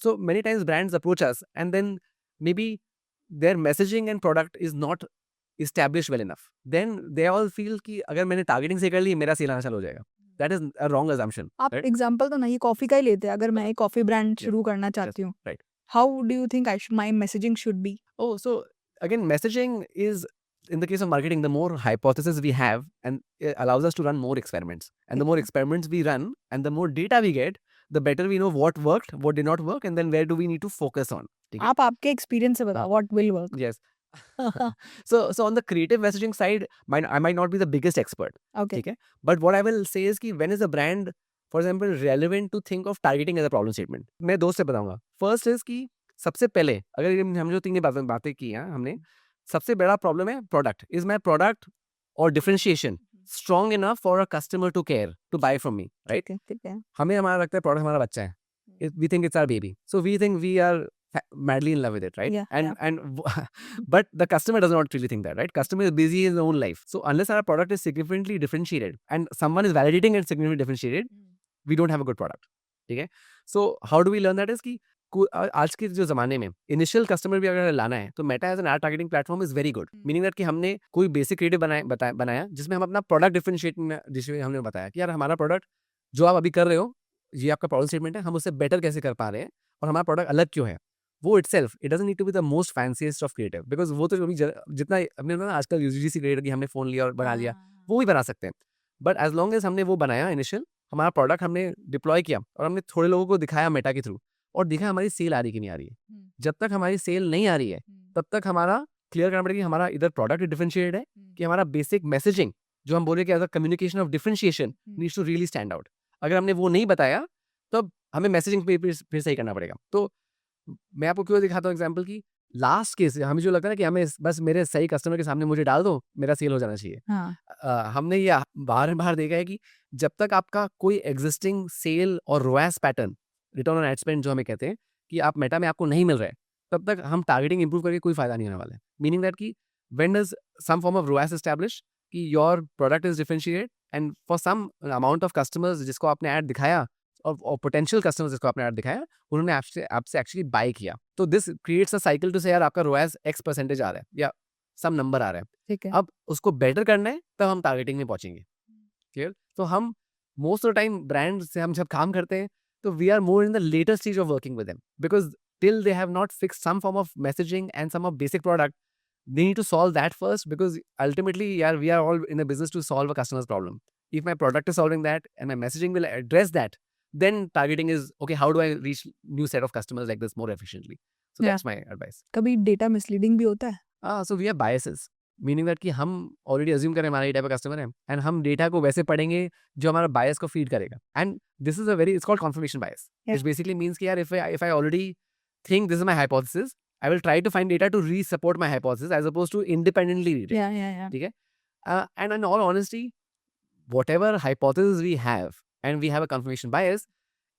A: So many times brands approach us and then maybe their messaging and product is not established well enough. Then they all feel कि अगर मैंने targeting से कर ली मेरा सेल आना चालू हो जाएगा. That is a wrong assumption.
B: आप
A: right?
B: एग्जांपल तो नहीं कॉफी का ही लेते हैं. अगर मैं एक कॉफी ब्रांड
A: Yes.
B: शुरू करना चाहती हूँ,
A: Right.
B: How do you think my messaging should be?
A: Oh, so again, messaging is, in the case of marketing, the more hypothesis we have, and it allows us to run more experiments. And the more experiments we run, and the more data we get, the better we know what worked, what did not work, and then where do we need to focus on. ठीक है?
B: आप आपके एक्सपीरियंस से बताओ what will work.
A: Yes. So on the creative messaging side, I might not be the biggest expert.
B: Okay.
A: ठीक है? But what I will say is कि when is a brand, for example, relevant to think of targeting as a problem statement? मैं दो से बताऊंगा. First is कि सबसे पहले अगर हम जो 3 बातें की हैं हमने, सबसे बड़ा प्रॉब्लम है प्रोडक्ट. इज माई प्रोडक्ट और differentiation strong enough for a customer to care to buy from me, right?
B: ठीक है.
A: हमें हमारा लगता है प्रोडक्ट हमारा बच्चा है, we think it's our baby, so we think we are madly in love with it, right?
B: Yeah,
A: And but the customer does not really think that, right? Customer is busy in his own life. So unless our product is significantly differentiated and someone is validating it significantly differentiated, we don't have a good product. ठीक है? So how do we learn that is कि आज के जो जमाने में इनिशियल कस्टमर भी अगर लाना है तो Meta as an ad targeting platform is very good, meaning that कि हमने कोई बेसिक क्रिएटिव बनाया जिसमें हम अपना प्रोडक्ट डिफरेंशिएट, जिसमें हमने बताया कि यार हमारा प्रोडक्ट जो आप अभी कर रहे हो ये आपका प्रॉब्लम स्टेटमेंट है, हम उससे बेटर कैसे कर पा रहे हैं और हमारा प्रोडक्ट अलग क्यों है। वो itself it doesn't need to be the most fanciest of creative, because वो तो अभी जितना हमने ना आजकल यूजीसी क्रिएटर की हमने फोन लिया और बना लिया, वो भी बना सकते हैं। बट एज लॉन्ग एज हमने वो बनाया इनिशियल हमारा प्रोडक्ट हमने डिप्लॉय किया और हमने थोड़े लोगों को दिखाया मेटा के थ्रू और देखा हमारी सेल आ रही कि नहीं आ रही है। जब तक हमारी सेल नहीं आ रही है तब तक हमारा क्लियर करना पड़ेगा कि हमारा इधर प्रोडक्ट डिफरेंशिएटेड है कि हमारा बेसिक मैसेजिंग जो हम बोले कि as a communication of differentiation needs to really stand out. अगर हमने वो नहीं बताया तब हमें मैसेजिंग पे फिर सही करना पड़ेगा। तो मैं आपको क्यों दिखाता हूँ एग्जाम्पल की लास्ट केस हमें जो लगता है ना कि हमें बस मेरे सही कस्टमर के सामने मुझे डाल दो मेरा सेल हो जाना चाहिए। हमने ये बार देखा है कि जब तक आपका कोई एग्जिस्टिंग सेल और ROAS pattern return on ad spend जो हमें कहते हैं कि आप मेटा में आपको नहीं मिल रहा है तब तक हम टारगेटिंग इंप्रूव करके कोई फायदा नहीं होने वाला है। मीनिंग दैट कि when does some form of ROAS establish कि your product is differentiated and for some amount of customers जिसको आपने ऐड दिखाया और पोटेंशियल कस्टमर्स जिसको आपने ऐड दिखाया उन्होंने आपसे एक्चुअली बाय किया, तो this creates a cycle to say यार आपका रोएस X% आ रहा है या सम नंबर आ रहा है,
B: ठीक है।
A: अब उसको बेटर करना है तब हम टारगेटिंग में पहुंचेंगे। क्लियर? तो हम most of the time brand से हम जब काम करते हैं तो we are more in the later stage of working with them because till they have not fixed some form of messaging and some of basic product they need to solve that first because ultimately yeah we are all in a business to solve a customer's problem. If my product is solving that and my messaging will address that, then targeting is okay, how do I reach new set of customers like this more efficiently? So
B: Yeah.
A: that's my advice.
B: कभी डेटा मिसलीडिंग भी होता है?
A: So we have biases, meaning that कि हम already assume करें हमारा ये type of customer है and हम data को वैसे पढ़ेंगे जो हमारा bias को feed करेगा, and this is a very it's called confirmation bias.
B: Yeah.
A: Which basically means कि यार if I already think this is my hypothesis, I will try to find data to re-support my hypothesis as opposed to independently read it.
B: Yeah.
A: ठीक है? And in all honesty, whatever hypothesis we have and we have a confirmation bias,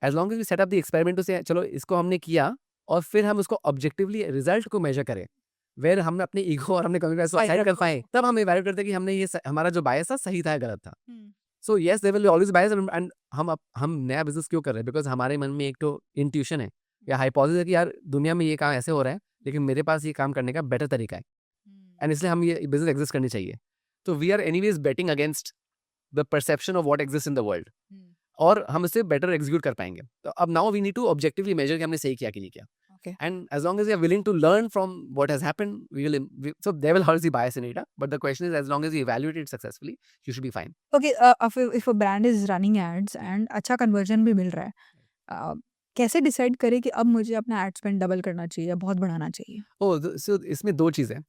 A: as long as we set up the experiment to say चलो इसको हमने किया और फिर हम उसको objectively रिजल्ट को मेजर करें वेर हमने अपने ईगो और हमने कॉन्फिडेंस को साइड कर पाए तब हम इवैल्यूएट करते हैं कि हमने ये हमारा जो बायस था सही था या गलत था। So yes there will be always bias and हम नया बिजनेस क्यों कर रहे हैं बिकॉज हमारे मन में एक तो इंट्यूशन है या हाइपोथेसिस है कि यार दुनिया में ये काम ऐसे हो रहा है लेकिन मेरे पास ये काम करने का बेटर तरीका है एंड इसलिए हम ये बिजनेस एग्जिस्ट करनी चाहिए। तो we are anyways betting against the perception of what exist in the world और हम इससे बेटर एग्जीक्यूट कर पाएंगे। तो अब now we need to objectively measure कि हमने सही किया कि नहीं किया।
B: Okay.
A: And as long as we are willing to learn from what has happened, so there will always be bias in it. But the question is, as long as you evaluate it successfully, you should be fine.
B: Okay, if a brand is running ads and अच्छा conversion भी मिल रहा है, कैसे डिसाइड करें कि अब मुझे अपना ad spend डबल करना चाहिए या बहुत बढ़ाना चाहिए?
A: So इसमें दो चीज़ें हैं।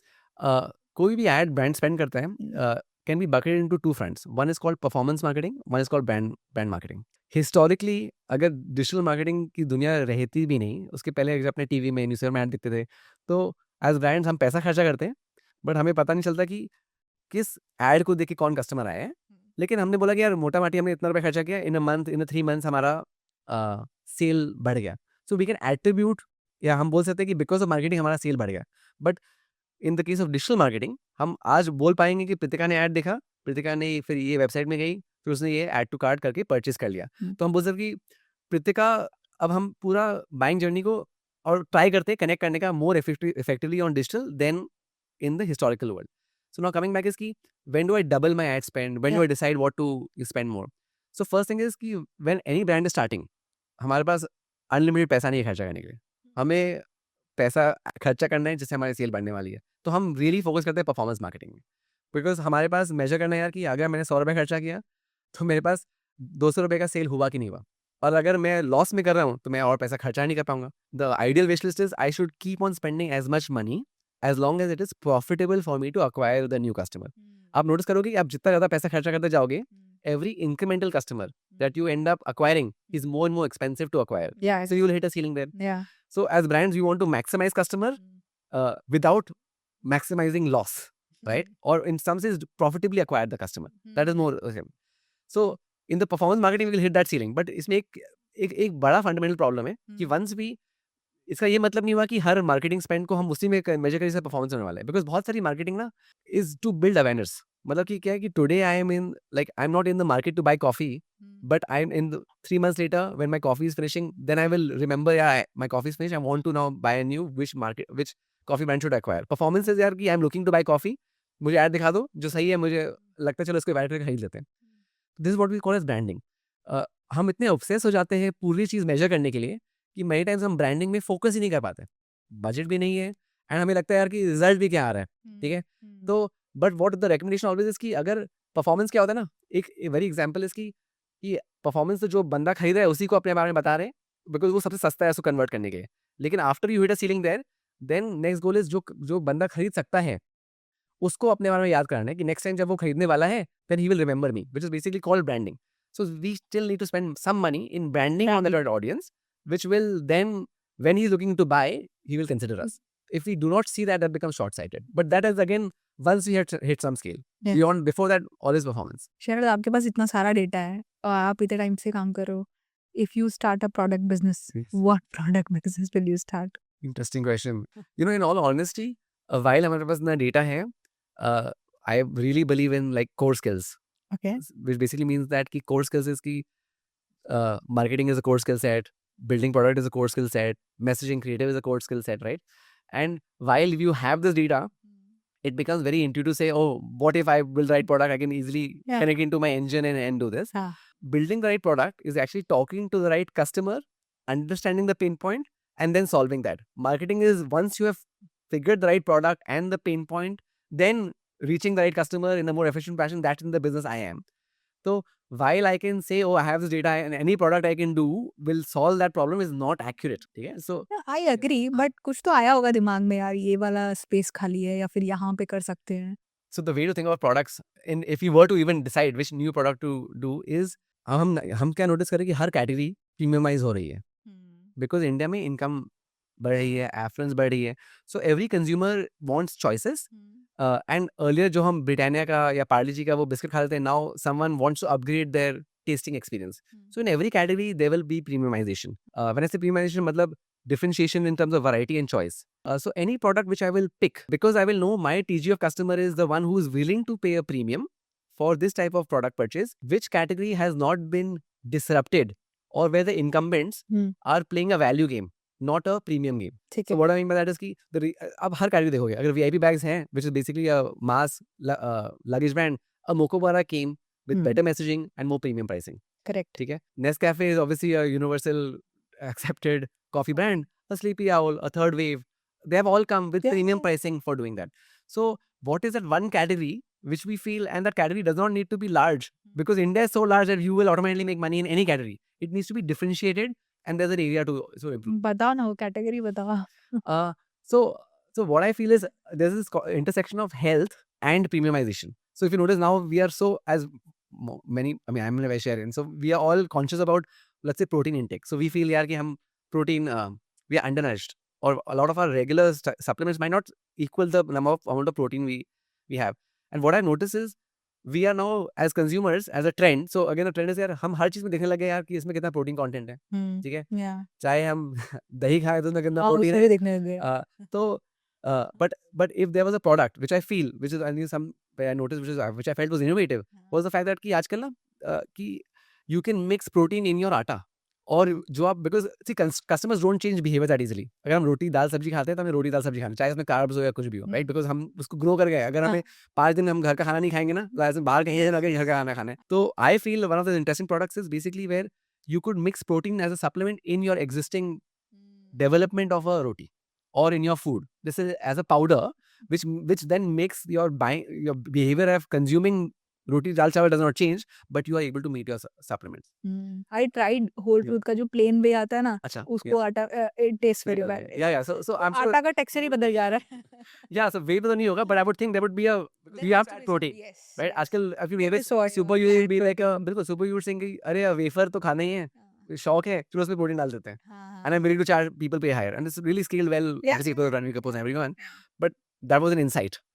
A: कोई भी ad brand spend करता है can be bucketed into two fronts. One is called performance marketing, one is called brand marketing. Historically अगर डिजिटल मार्केटिंग की दुनिया रहती भी नहीं, उसके पहले अगर अपने टीवी में न्यूज़पेपर में ऐड दिखते थे तो एज ब्रांड्स हम पैसा खर्चा करते हैं बट हमें पता नहीं चलता कि किस ऐड को देख के कौन कस्टमर आया है। लेकिन हमने बोला कि यार मोटा माटी हमने इतना रुपया खर्चा किया, इन 3 months हमारा सेल बढ़ गया। सो वी कैन एट्रीब्यूट या हम बोल सकते हैं कि बिकॉज ऑफ मार्केटिंग हमारा सेल बढ़ गया। But in the case of digital marketing हम आज बोल पाएंगे कि प्रीतिका ने ऐड देखा, प्रीतिका ने फिर ये वेबसाइट में गई, फिर उसने ये ऐड टू कार्ट करके परचेज कर लिया। तो हम बोल सकते कि प्रीतिका अब हम पूरा बाइंग जर्नी को और ट्राई करते हैं कनेक्ट करने का more effectively on digital than in the historical world. So now coming back is key when do I double my ad spend, when do I decide what to spend more. So first thing is कि when any brand is starting हमारे पास अनलिमिटेड पैसा नहीं है खर्चा करने के लिए, हमें पैसा खर्चा करना है जिससे हमारी सेल बढ़ने वाली है। तो हम रियली फोकस करते हैं परफॉर्मेंस मार्केटिंग में बिकॉज हमारे पास मेजर करना है यार कि अगर मैंने 100 रुपये खर्चा किया तो मेरे पास 200 रुपये का सेल हुआ कि नहीं हुआ, और अगर मैं लॉस में कर रहा हूँ तो मैं और पैसा खर्चा नहीं कर पाऊंगा। The ideal wish list is I should keep on spending as much money as long as it is profitable for me to acquire the new customer. आप नोटिस करोगे कि आप जितना ज़्यादा पैसा खर्चा करते जाओगे every incremental customer that you end up acquiring is more and more expensive to acquire.
B: Yeah.
A: So you will hit a ceiling there.
B: Yeah.
A: So as brands, you want to maximize customer without maximizing loss, right? Or in some sense, profitably acquire the customer. That is more. So in the performance marketing, we will hit that ceiling. But इसमें एक बड़ा fundamental problem है कि once we इसका ये मतलब नहीं हुआ कि हर मार्केटिंग स्पेंड को हम उसी में मेजर करें से परफॉर्मेंस होने वाला है, बिकॉज बहुत सारी मार्केटिंग ना इज टू बिल्ड अवेयरनेस. मतलब कि क्या है कि today I am in like I am not in the market to buy coffee, but I'm in 3 months later when my coffee is finishing, then I will remember, yeah, my coffee is finished, I want to now buy a new, which coffee brand should I acquire. Performance is यार कि I'm looking to buy coffee, मुझे ऐड दिखा दो जो सही है, मुझे लगता है चलो इसको एड करके खरीद लेते हैं. This is what we call as branding. हम इतने ऑब्सेस हो जाते हैं पूरी चीज़ मेजर करने के लिए कि मनी टाइम्स हम ब्रांडिंग में फोकस ही नहीं कर पाते. बजट भी नहीं है एंड हमें लगता है यार कि रिजल्ट भी क्या आ रहा है, ठीक है. तो but what the recommendation always is कि अगर परफॉर्मेंस क्या होता है ना, एक वेरी एग्जांपल इज कि परफॉर्मेंस तो जो बंदा खरीद रहा है उसी को अपने बारे में बता रहे हैं, बिकॉज वो सबसे सस्ता है उसको कन्वर्ट करने के लिए. लेकिन after you hit a ceiling there, then next goal is जो बंदा खरीद सकता है उसको अपने बारे में याद कराना है कि नेक्स्ट टाइम जब वो खरीदने वाला है then he will remember me, which is basically called branding. So we still need to spend some money in branding on the right audience, which will then, when he's looking to buy, he will consider us. If we do not see that, that becomes short-sighted. But that is again once we hit some scale.
B: Yeah.
A: Beyond, before that, all is performance.
B: शरद, आपके पास इतना सारा डेटा है और आप इतने टाइम से काम कर रहे हो. If you start a product business,
A: Yes.
B: what product business will you start?
A: Interesting question. You know, in all honesty, while हमारे पास ना data है, I really believe in like core skills.
B: Okay.
A: Which basically means that ki core skills is ki marketing is a core skill set, building product is a core skill set, messaging creative is a core skill set, right? And while you have this data, it becomes very intuitive to say, oh, what if I build the right product? I can easily connect into my engine and do this. Building the right product is actually talking to the right customer, understanding the pain point, and then solving that. Marketing is once you have figured the right product and the pain point, then reaching the right customer in a more efficient fashion. That's in the business I am. So while I can say, oh, I have this data and any product I can do will solve that problem, is not accurate. Okay? So
B: I agree, but कुछ तो आया होगा दिमाग में यार, ये वाला स्पेस खाली है या फिर यहाँ पे कर सकते हैं.
A: So the way to think about products, and if you were to even decide which new product to do, is हम क्या नोटिस करें कि हर कैटेगरी प्रीमियमाइज हो रही है, बिकॉज इंडिया में इनकम बढ़ रही है, एफluence बढ़ रही है. So every consumer wants choices. And earlier जो हम ब्रिटानिया का या पार्ले जी का वो बिस्किट खाते थे, now someone wants to upgrade their tasting experience. So in every category there will be premiumization. When I say premiumization, matlab differentiation in terms of variety and choice. So any product which I will pick, because I will know my TG of customer is the one who is willing to pay a premium for this type of product purchase, which category has not been disrupted or where the incumbents are playing a value game, not a premium game. So what I mean by that is कि अब हर category देखोगे, अगर VIP bags हैं, which is basically a mass luggage brand, a Mokobara came with better messaging and more premium pricing.
B: Correct.
A: ठीक है. Nescafe is obviously a universal accepted coffee brand. A Sleepy Owl, a Third Wave, they have all come with premium pricing for doing that. So what is that one category which we feel, and that category does not need to be large, because India is so large that you will automatically make money in any category. It needs to be differentiated and there's an area to improve.
B: बताओ ना वो कैटेगरी बताओ.
A: So what I feel is there's this intersection of health and premiumization. So if you notice now, we are so, as many, I mean, I'm a vegetarian, so we are all conscious about, let's say, protein intake. So we feel yaar ki hum protein, we are undernourished, or a lot of our regular supplements might not equal the amount of protein we have. And what I notice is we are now as consumers, as a trend, so again the trend is यार हम हर चीज में देखने लगे यार कि इसमें कितना प्रोटीन कंटेंट है, ठीक है. चाहे हम दही खाए तो उसमें कितना प्रोटीन है,
B: देखने लगे.
A: तो but if there was a product which I feel, which is, I think some I noticed, which I felt was innovative, was the fact that कि आजकल ना कि you can mix protein in your आटा, और जो आप, because see customers don't change behavior that easily. अगर हम रोटी दाल सब्जी खाते हैं तो हमें रोटी दाल सब्जी खाना, चाहे इसमें कार्ब्स हो या कुछ भी हो, राइट, बिकॉज हम उसको ग्रो कर गए. अगर हमें 5 दिन हम घर का खाना नहीं खाएंगे ना, बाहर कहीं लगे घर का खाना खाना है. तो I feel one of the interesting products is basically where you could mix protein as a supplement in your existing development of a roti or in your food. This is as a powder which then makes your behavior of consuming roti dal chawal does not change, but you are able to meet your supplements.
B: I tried whole truth का जो plain way आता है ना,
A: अच्छा,
B: उसको आटा, it tastes very bad.
A: Yeah. So I'm sure
B: आटा का texture ही बदल जा रहा है.
A: Yeah, so way तो नहीं होगा, but I would think there would be a, you have to protein, right? आजकल if you have super, you will be like a, बिल्कुल super, you would think अरे wafer तो खाना ही है, शौक है, चलो उसमें प्रोटीन डाल देते हैं. And I'm willing to charge people pay higher, and it's really scaled well. Obviously people run Kapos and everyone, but that was an insight.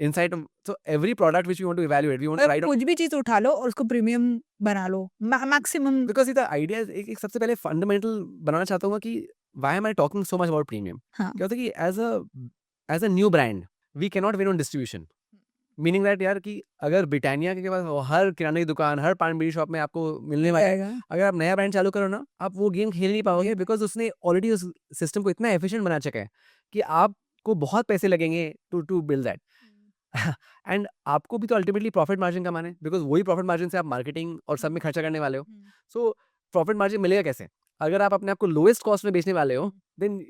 A: Insight. So every product which we want to evaluate, we want to write.
B: कुछ भी चीज उठा लो और उसको प्रीमियम बना लो, maximum.
A: Because the idea is, एक सबसे पहले फंडामेंटल बनाना चाहता हूँ कि why am I talking so much about premium?
B: हाँ
A: क्या होता है कि as a new brand, we cannot win on distribution. Meaning that यार कि अगर ब्रिटानिया के पास हर किराने की दुकान, हर पान बीड़ी शॉप में आपको मिलने वाला है,
B: जाएगा
A: अगर आप नया ब्रांड चालू करो ना, आप वो गेम खेल नहीं पाओगे बिकॉज उसने ऑलरेडी उस सिस्टम को इतना एफिशिएंट बना चुका है कि आपको बहुत पैसे लगेंगे टू बिल्ड दैट. एंड आपको भी तो अल्टीमेटली प्रॉफिट मार्जिन कमाना है बिकॉज वही प्रॉफिट मार्जिन से आप मार्केटिंग और सब में खर्चा करने वाले हो. सो प्रॉफिट मार्जिन मिलेगा कैसे? अगर आप अपने आप को लोएस्ट कॉस्ट में बेचने वाले हो, then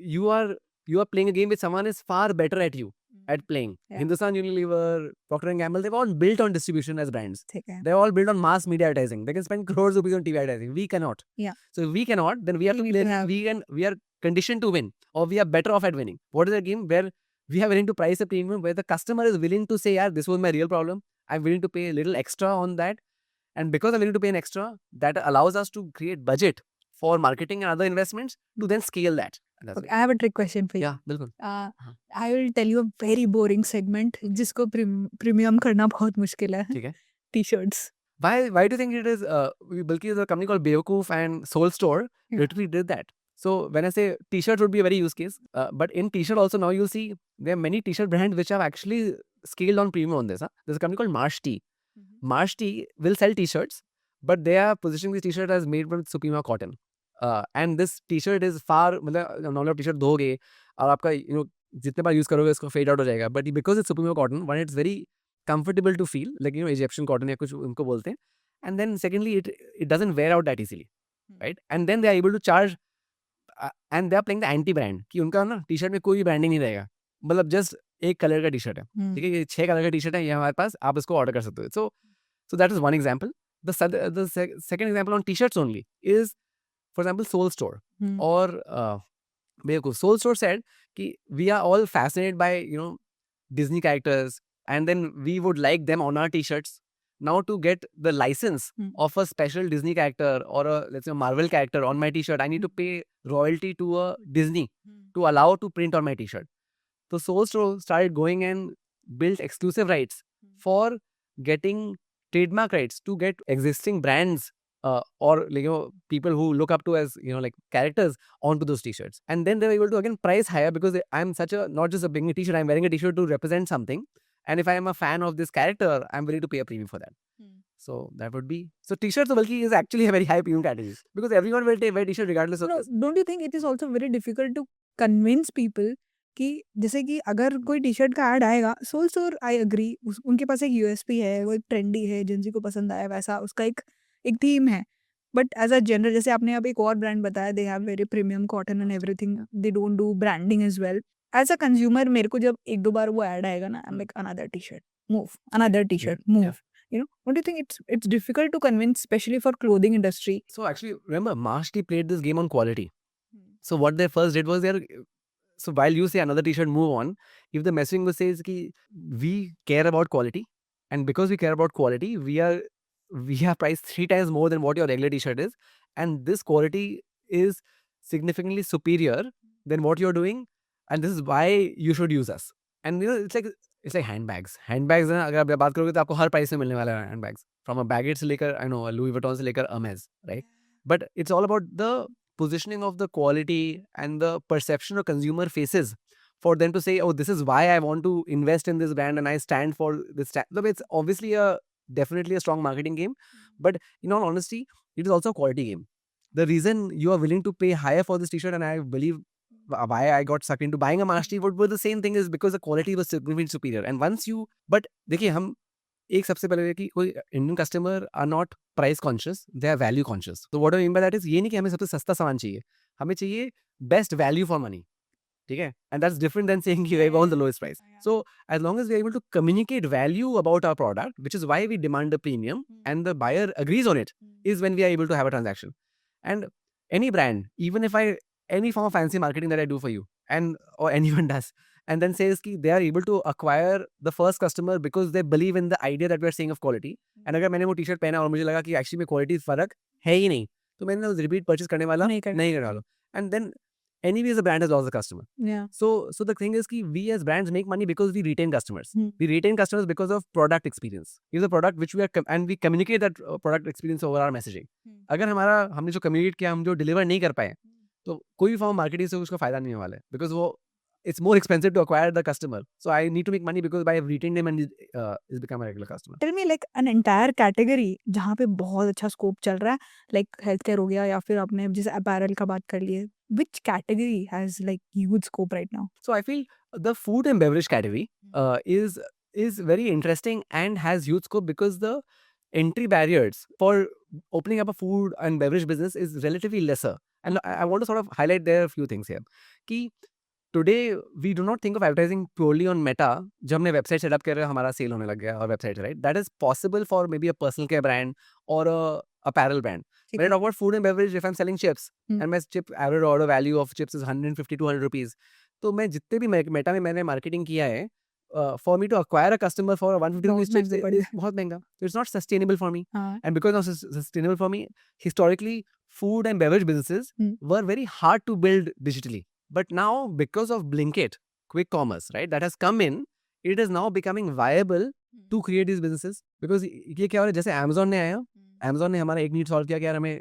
A: you are playing a game which someone is far better at you at playing.
B: Yeah.
A: Hindustan Unilever, Procter and Gamble, they've all built on distribution as brands.
B: ठीक है
A: They're all built on mass media advertising. They can spend crores of rupees on TV advertising. We cannot.
B: Yeah.
A: So if we cannot, then we have to
B: We
A: play,
B: have-
A: we are conditioned to win, or we are better off at winning. What is a game where we are willing to price a premium, where the customer is willing to say, yeah, this was my real problem. I'm willing to pay a little extra on that. And because I'm willing to pay an extra, that allows us to create budget for marketing and other investments to then scale that. And that's
B: Okay, I have a trick question for you.
A: Yeah, बिल्कुल.
B: I will tell you a very boring segment जिसको प्रीमियम करना बहुत मुश्किल है.
A: ठीक है.
B: T-shirts.
A: Why do you think it is? Balki is a company called Bewakoof and Soul Store
B: Yeah.
A: literally did that. So when I say T-shirts would be a very use case, but in T-shirt also now you'll see there are many T-shirt brands which have actually scaled on premium on this. There's a company called Marsh Tea. Marsh Tea will sell T-shirts, but they are positioning this T-shirt as made from Supima cotton. And this T-shirt is far मतलब नॉर्मल T-shirt धोगे और आपका जितने बार यूज करोगे उसको फेड आउट हो जाएगा. But because it's Supima cotton, one it's very comfortable to feel like Egyptian cotton या कुछ उनको बोलते हैं. And then secondly it doesn't wear out that easily, right? And then they are able to charge and they are playing the anti brand कि उनका ना टी-शर्ट में कोई भी ब्रांडिंग नहीं रहेगा. मतलब जस्ट एक कलर का टी-शर्ट है, ठीक है, ये 6 कलर का टी-शर्ट है, ये हमारे पास, आप इसको ऑर्डर कर सकते हो. So that is one example. The second example on T-shirts only is, for example, Soul Store or Bewakoof. Soul Store said कि we are all fascinated by Disney characters and then we would like them on our T-shirts. Now to get the license of a special Disney character or a let's say Marvel character on my T-shirt, I need to pay royalty to a Disney to allow to print on my T-shirt. So Soul Store started going and built exclusive rights for getting trademark rights to get existing brands or people who look up to as like characters onto those T-shirts, and then they were able to again price higher because I'm such a not just a big T-shirt, I'm wearing a T-shirt to represent something, and if I am a fan of this character, I'm willing to pay a premium for that. So that would be T-shirts bulky is actually a very high premium category because everyone will wear T-shirt regardless of this.
B: Don't you think it is also very difficult to convince people कि जैसे कि अगर कोई टी-शर्ट का ऐड आएगा, सोल स्टोर आई एग्री, उनके पास एक यूएसपी है, वो एक ट्रेंडी है, जिनसी को पसंद आया वैसा उसका एक थीम है. बट एज अ जनरल, जैसे आपने अब एक और ब्रांड बताया, they have very premium cotton and everything, they don't do branding as well. As a consumer मेरे को जब एक दो बार वो ऐड आएगा ना, I am like another T-shirt move, another T-shirt move. Don't you think it's difficult to convince, especially for clothing industry?
A: So actually, remember, Marsh Tea played this game on quality. So what they first did was so while you say another T-shirt move on, if the messaging was says ki we care about quality, and because we care about quality, we are priced 3 times more than what your regular T-shirt is, and this quality is significantly superior than what you're doing, and this is why you should use us. And it's like handbags. Handbags ना, अगर आप बात करोगे तो आपको हर प्राइस में मिलने वाला है handbags. From a Baggett से लेकर Louis Vuitton से लेकर Hermes, right? But it's all about the positioning of the quality and the perception of consumer faces for them to say, oh, this is why I want to invest in this brand and I stand for this. It's obviously definitely a strong marketing game, but in all honesty, it is also a quality game. The reason you are willing to pay higher for this T-shirt, and I believe why I got sucked into buying a Marsh Tea, but the same thing is because the quality was significantly superior. And once you, but देखिए हम एक सबसे पहले कि कोई Indian customer are not price conscious, they are value conscious. तो what I mean by that is ये नहीं कि हमें सबसे सस्ता सामान चाहिए, हमें चाहिए बेस्ट वैल्यू फॉर मनी, ठीक है. And that's different than saying कि we want the lowest price. So as long as we are able to communicate value about our product, which is why we demand the premium and the buyer agrees on it, is when we are able to have a transaction. And any brand, even if I any form of fancy marketing that I do for you and or anyone does, and then says कि they are able to acquire the first customer because they believe in the idea that we are saying of quality. And अगर मैंने वो टी-शर्ट पहना और मुझे लगा कि एक्चुअली में क्वालिटी फर्क है ही नहीं, तो मैंने रिपीट परचेज करने वाला नहीं करने वाला. And then anyways the brand has lost the customer.
B: Yeah.
A: So the thing is कि we as brands make money because we retain customers. We retain customers because of product experience. It's a product which we are and we communicate that product experience over our messaging. अगर हमने जो communicate किया हम जो deliver नहीं कर पाए, तो कोई भी फॉर्म मार्केटिंग से उसको फायदा नहीं होने वाला है, बिकॉज वो it's more expensive to acquire the customer, so I need to make money because I have retained them and is become a regular customer.
B: Tell me like an entire category जहाँ पे बहुत अच्छा स्कोप चल रहा है, लाइक हेल्थ केयर हो गया या फिर आपने जैसे अपैरल का बात कर लिए, which category has like huge scope right now?
A: So I feel the food and beverage category is very interesting and has huge scope because the entry barriers for opening up a food and beverage business is relatively lesser. And I want to sort of highlight there a few things here. कि today we do not think of advertising purely on Meta. जब हमने वेबसाइट सेटअप कर रहे हैं हमारा सेल होने लग गया और website right, that is possible for may be a personal care brand और apparel brand.
B: ठीक
A: When I
B: है।
A: talk about food and beverage, if I'm selling chips and my chip average order value of chips is 150-200 rupees, तो मैं जितने भी मेटा में मैंने मार्केटिंग किया है, for me to acquire a customer for 150
B: बहुत
A: rupees chips
B: महंगा पड़
A: is बहुत महंगा. So it's not sustainable for me.
B: हाँ,
A: And because not sustainable for me, historically food and beverage businesses were very hard to build digitally. But now because of Blinkit, quick commerce, right, that has come in, it is now becoming viable to create these businesses. Because ये क्या हो रहा है, जैसे Amazon ने आया, Amazon ने हमारा एक नीड सॉल्व किया कि यार हमें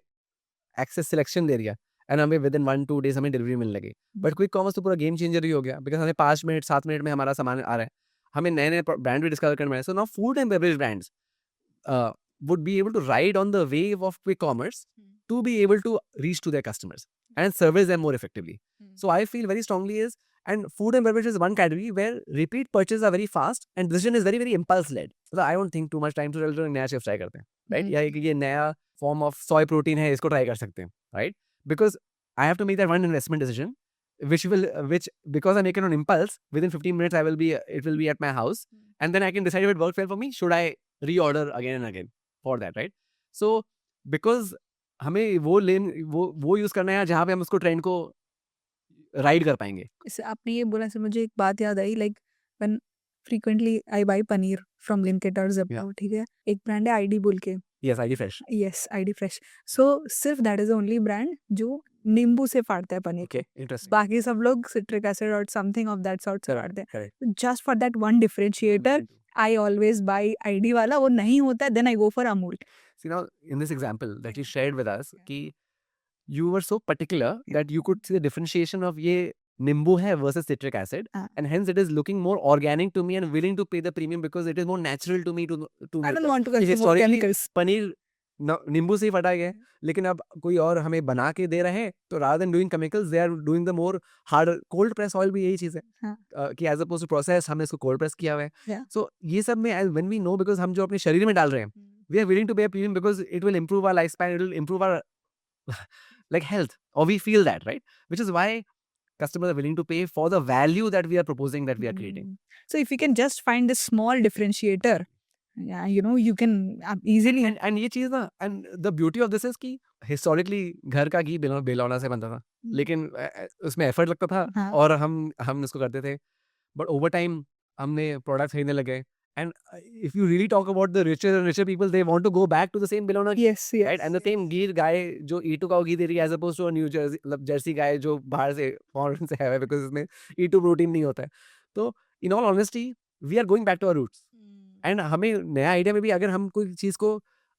A: एक्सेस सिलेक्शन दे दिया एंड हमें विद इन 1-2 डेज हमें डिलीवरी मिलने लगी. बट क्विक कॉमर्स तो पूरा गेम चेंजर ही हो गया, बिकॉज हमें 5 मिनट 7 मिनट में हमारा सामान आ रहा है, हमें नए नए ब्रांड भी डिस्कवर करने में. So now food and beverage brands would be able to ride on the wave of quick commerce to be able to reach to their customers and service them more effectively. So I feel very strongly is, and food and beverage is one category where repeat purchases are very fast and decision is very very impulse led. So I don't think too much time to चलो नया shift try करते हैं, right? या ये नया form of soy protein है, इसको try कर सकते हैं, right? Because I have to make that one investment decision, which because I make it on impulse, within 15 minutes it will be at my house, and then I can decide if it works well for me, should I reorder again and again for that, right? So because हमें वो यूज करना है जहाँ पे हम उसको ट्रेंड को राइड कर पाएंगे.
B: इससे आपने ये बोला से मुझे एक बात याद आई, like when frequently I buy paneer from Blinkit और ज़ेप्टो, ठीक है, एक ब्रांड है आईडी बोल के,
A: yes, ID Fresh.
B: Yes ID Fresh. So सिर्फ दैट इज ओनली ब्रांड जो नींबू से फाड़ता है पनीर,
A: ओके, इंटरेस्टिंग.
B: बाकी सब लोग सिट्रिक एसिड और समथिंग ऑफ दैट सॉर्ट से फाड़ते हैं.
A: Correct.
B: Just for that one differentiator I always buy ID वाला, वो नहीं होता है then I go for Amul.
A: See now in this example that you shared with us कि you were so particular that you could see the differentiation of ये नींबू है versus citric acid, and hence it is looking more organic to me and willing to pay the premium because it is more natural to me to
B: I don't
A: make
B: want to
A: that.
B: consume more
A: Historically,
B: chemicals.
A: Paneer नींबू से ही फटा गया है, लेकिन अब कोई और हमें बना के दे रहे हैं, तो rather than doing chemicals they are doing the more hard cold press oil भी यही चीज है, कि as opposed to process हमने इसको cold press किया हुआ है. So ये सब में when we know, because हम जो अपने शरीर में डाल रहे हैं, we are willing to pay a premium because it will improve our lifespan, it will improve our like health, or we feel that, right? Which is why customers are willing to pay for the value that we are proposing, that we are creating.
B: So if you can just find this small differentiator, yeah, you know, you can easily.
A: And ये चीज ना, and the beauty of this is कि historically घर का घी बेलौना से बनता था, लेकिन उसमें एफर्ट लगता था और हम इसको करते थे. But over time हमने प्रोडक्ट खरीदने लगे, and if you really talk about the richer and richer people, they want to go back to the same बेलौना ghee,
B: Yes, yes.
A: right? And the same ghee गाय जो E2 का घी दे रही है as opposed to a New Jersey Jersey गाय जो बाहर से फॉरेन से है, because इसमें E2 प्रोटीन नहीं होता है. तो in all honesty we are going back to our roots. And हमें नया आइडिया में भी अगर हम कोई चीज़ को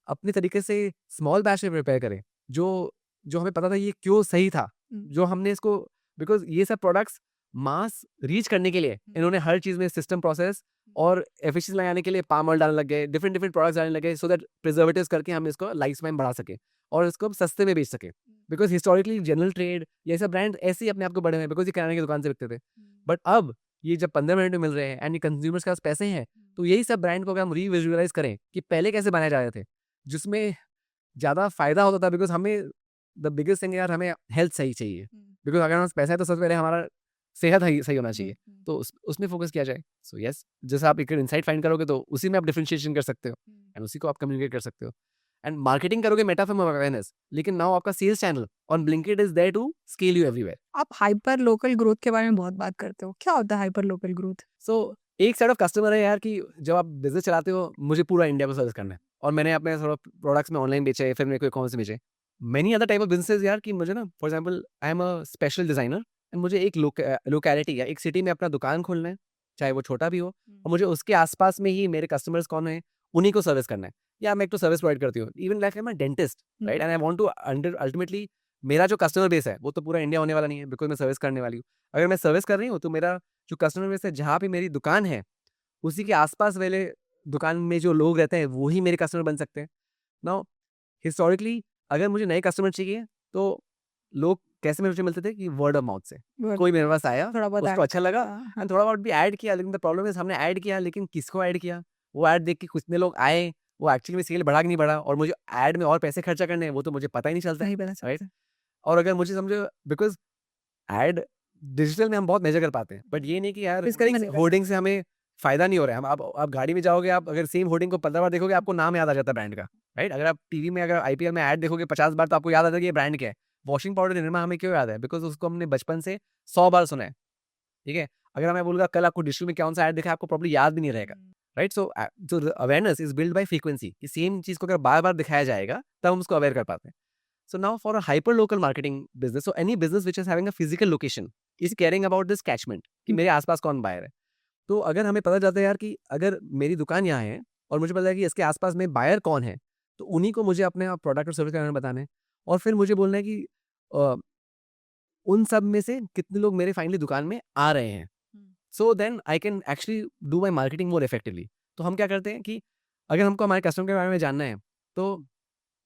A: अपने तरीके से स्मॉल बैच में प्रिपेयर करें, जो हमें पता था ये क्यों सही था, जो हमने इसको, बिकॉज ये सब प्रोडक्ट्स मास रीच करने के लिए इन्होंने हर चीज़ में सिस्टम प्रोसेस और एफिशिएंसी लगाने के लिए पाम ऑयल डालने लग गए, डिफरेंट प्रोडक्ट्स डालने लगे, सो दैट प्रिजर्वेटिव्स करके हम इसको लाइफ स्पैन बढ़ा सके और इसको सस्ते में बेच सके. बिकॉज हिस्टोरिकली जनरल ट्रेड ये सब ब्रांड ऐसे ही अपने आप को बढ़े हुए हैं, बिकॉज ये किराने की दुकान से बिकते थे. बट अब ये जब 15 मिनट में मिल रहे हैं एंड ये कंज्यूमर्स के पास पैसे हैं, तो यही सब ब्रांड को अगर हम रीविजुअलाइज करें कि पहले कैसे बनाए जा रहे थे, जिसमें ज़्यादा फायदा होता था, बिकॉज हमें द बिगेस्ट थिंग यार हमें हेल्थ सही चाहिए, बिकॉज अगर हमारे पैसा है तो सबसे पहले हमारा सेहत सही होना चाहिए, तो उसमें फोकस किया जाए. सो यस, जैसे आप एक इनसाइट फाइंड करोगे तो उसी में आप डिफरेंशिएशन कर सकते हो एंड उसी को आप कम्युनिकेट कर सकते हो. एंड मार्केटिंग करोगे मेटाफर्म अवेयरनेस, लेकिन नाउ आपका sales channel on Blinkit is there to scale you everywhere.
B: आप हाइपर लोकल ग्रोथ के बारे में बहुत बात करते हो, क्या होता है हाइपर लोकल ग्रोथ?
A: सो एक सेट ऑफ कस्टमर है यार कि जब आप बिजनेस चलाते हो, मुझे पूरा इंडिया को सर्विस करना है और मैंने अपने प्रोडक्ट्स में ऑनलाइन बेचे, फिर मेरे को कौन से बेचे, many other type of businesses यार कि मुझे ना, for example I am a special designer and मुझे एक लोकेलिटी या एक सिटी में अपना दुकान खोलना है, चाहे वो छोटा भी हो, और मुझे उसके आसपास में ही मेरे कस्टमर्स कौन है उन्हीं को सर्विस करना है, या मैं एक तो सर्विस प्रोवाइड करती हूँ. Even like I am a dentist, right, and I want to ultimately मेरा जो कस्टमर बेस है वो तो पूरा इंडिया होने वाला नहीं है, बिकॉज मैं सर्विस करने वाली हूँ। अगर मैं सर्विस कर रही हूँ तो मेरा जो कस्टमर बेस है जहाँ पे मेरी दुकान है उसी के आसपास वाले दुकान में जो लोग रहते हैं वही मेरे कस्टमर बन सकते हैं। नाउ हिस्टोरिकली अगर मुझे नए कस्टमर चाहिए तो लोग कैसे मुझे मिलते थे कि वर्ड ऑफ माउथ से।
B: Word
A: कोई
B: of
A: मेरे
B: mouth,
A: पास आया,
B: थोड़ा बहुत
A: उसको
B: add
A: अच्छा लगा
B: किया,
A: एंड थोड़ा बहुत भी ऐड किया, लेकिन द प्रॉब्लम इज हमने ऐड किया लेकिन किसको ऐड किया, वो ऐड देख के कितने लोग आए, वो एक्चुअली में सेल बढ़ा कि नहीं बढ़ा, और मुझे ऐड में और पैसे खर्चा करने हैं वो तो मुझे पता ही नहीं चलता है,
B: नहीं पता
A: राइट।
B: चलता।
A: और अगर मुझे समझो, बिकॉज ऐड डिजिटल में हम बहुत मेजर कर पाते हैं, बट ये नहीं कि यार
B: Physical में नहीं कर
A: होर्डिंग से हमें फायदा नहीं हो रहा है। हम आप गाड़ी में जाओगे, आप अगर सेम होर्डिंग को 15 बार देखोगे आपको नाम याद आ जाता है ब्रांड का, राइट। अगर आप टीवी में अगर आईपीएल में ऐड देखोगे 50 बार तो आपको याद आता है कि ये ब्रांड क्या है। वॉशिंग पाउडर निरमा हमें क्यों याद है, बिकॉज उसको हमने बचपन से 100 बार सुना है, ठीक है। अगर मैं बोलूँगा कल आपको डिजिटल में कौन सा ऐड देखा, आपको प्रॉब्लम याद भी नहीं रहेगा, राइट। सो जो awareness is build by frequency, कि सेम चीज को अगर बार बार दिखाया जाएगा तब हम उसको अवेयर कर पाते हैं। So now for a hyper local marketing business, so any business which is having a physical location is caring about this catchment कि मेरे आसपास कौन बायर है। तो अगर हमें पता चलता है यार कि अगर मेरी दुकान यहाँ है और मुझे पता है कि इसके आसपास में बायर कौन है, तो उन्हीं को मुझे अपने प्रोडक्ट और सर्विस के बारे में बताना है। और फिर मुझे बोलना है कि अ, उन सब में से कितने लोग मेरे फाइनली दुकान में आ रहे हैं। So then I can actually do my marketing more effectively. तो हम क्या करते हैं कि अगर हमको हमारे कस्टमर के बारे में जानना है, तो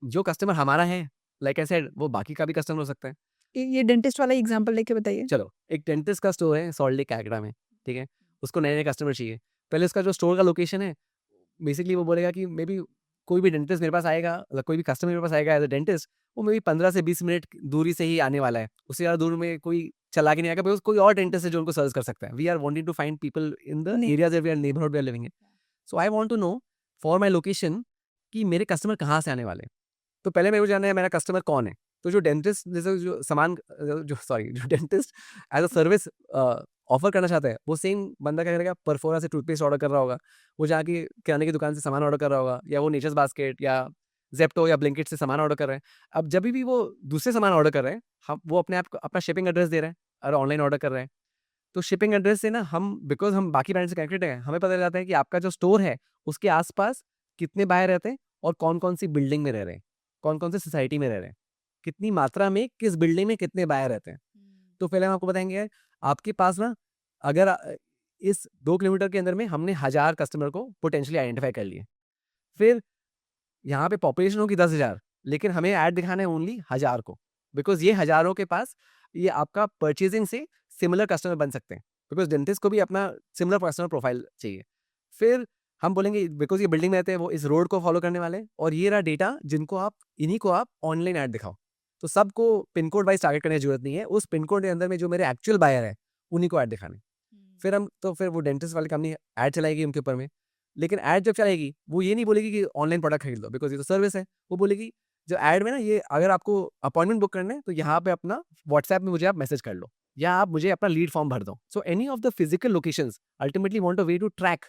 A: जो कस्टमर हमारा है, लाइक आई सेड, वो बाकी का भी कस्टमर हो सकता है।
B: ये डेंटिस्ट वाला एग्जांपल लेके बताइए।
A: चलो, एक डेंटिस्ट का स्टोर है सॉल्ट लेक कैलकाटा में, ठीक है। उसको नए-नए कस्टमर चाहिए। पहले उसका जो स्टोर का लोकेशन है, बेसिकली वो बोलेगा कि मे बी कोई भी डेंटिस्ट मेरे पास आएगा, मतलब कोई भी कस्टमर मेरे पास आएगा एज़ अ डेंटिस्ट, वो मे बी 15 से 20 मिनट दूरी से ही आने वाला है। उससे ज़्यादा दूर में कोई चला के नहीं आएगा, बिकॉज़ कोई और डेंटिस्ट है जो उनको सर्विस कर सकता है। We are wanting to find people in the
B: नहीं,
A: areas where we are neighbourhood we are living in. So I want to know for my location कि मेरे कस्टमर कहाँ से आने वाले हैं। तो पहले मेरे को जानना है मेरा कस्टमर कौन है। तो जो डेंटिस्ट जैसे जो सामान जो सॉरी जो dentist as a service offer करना चाहता है, वो सेम बंदा क्या करेगा, परफोरा से टूथपेस्ट ऑर्डर कर रहा होगा, वो जाके किराने की दुकान से सामान ऑर्डर कर रहा होगा, या वो नेचर्स बास्केट या ज़ेप्टो या ब्लिंकिट से सामान ऑर्डर कर रहे हैं। अब जभी भी वो दूसरे सामान ऑर्डर कर रहे हैं, हम वो अपने आप को अपना शिपिंग एड्रेस दे रहे हैं और ऑनलाइन ऑर्डर कर रहे हैं। तो शिपिंग एड्रेस से ना हम, बिकॉज़ हम बाकी ब्रांड से कनेक्टेड हैं, हमें पता चल जाता है कि आपका जो स्टोर है, उसके आस-पास कितने बायर रहते हैं और कौन-कौन सी बिल्डिंग में रह रहे हैं, कौन-कौन सी सोसाइटी में रह रहे हैं, कितनी मात्रा में किस बिल्डिंग में कितने बायर रहते हैं। तो पहले हम आपको बताएँगे यार, आपके पास ना अगर इस 2 किलोमीटर के अंदर में हमने 1000 कस्टमर को पोटेंशियली आइडेंटिफाई कर लिए। फिर यहाँ पे पॉपुलेशन होगी 10,000, लेकिन हमें ऐड दिखाना है ओनली 1000 को, बिकॉज़ ये हज़ारों के पास ये आपका परचेज़िंग से सिमिलर कस्टमर बन सकते हैं, बिकॉज़ डेंटिस्ट को भी अपना सिमिलर कस्टमर प्रोफाइल चाहिए। फिर हम बोलेंगे बिकॉज़ ये बिल्डिंग में रहते हैं, वो इस रोड को फॉलो करने वाले हैं, और ये रहा डेटा जिनको आप, इन्हीं को आप ऑनलाइन ऐड दिखाओ। तो सबको पिन कोड वाइज़ टारगेट करने की ज़रूरत नहीं है, उस पिन कोड के अंदर में जो मेरे एक्चुअल बायर है, उन्हीं को ऐड दिखाने हैं। फिर वो डेंटिस्ट वाली कंपनी ऐड चलाएगी उनके ऊपर में। लेकिन ऐड जब चलेगी, वो ये नहीं बोलेगी कि ऑनलाइन प्रोडक्ट खरीद लो, बिकॉज़ ये तो सर्विस है। वो बोलेगी जो ऐड में ना, ये अगर आपको अपॉइंटमेंट बुक करना है तो यहाँ पे अपना व्हाट्सएप में मुझे आप मैसेज कर लो, या आप मुझे अपना लीड फॉर्म भर दो। So any of the physical locations ultimately want a way to track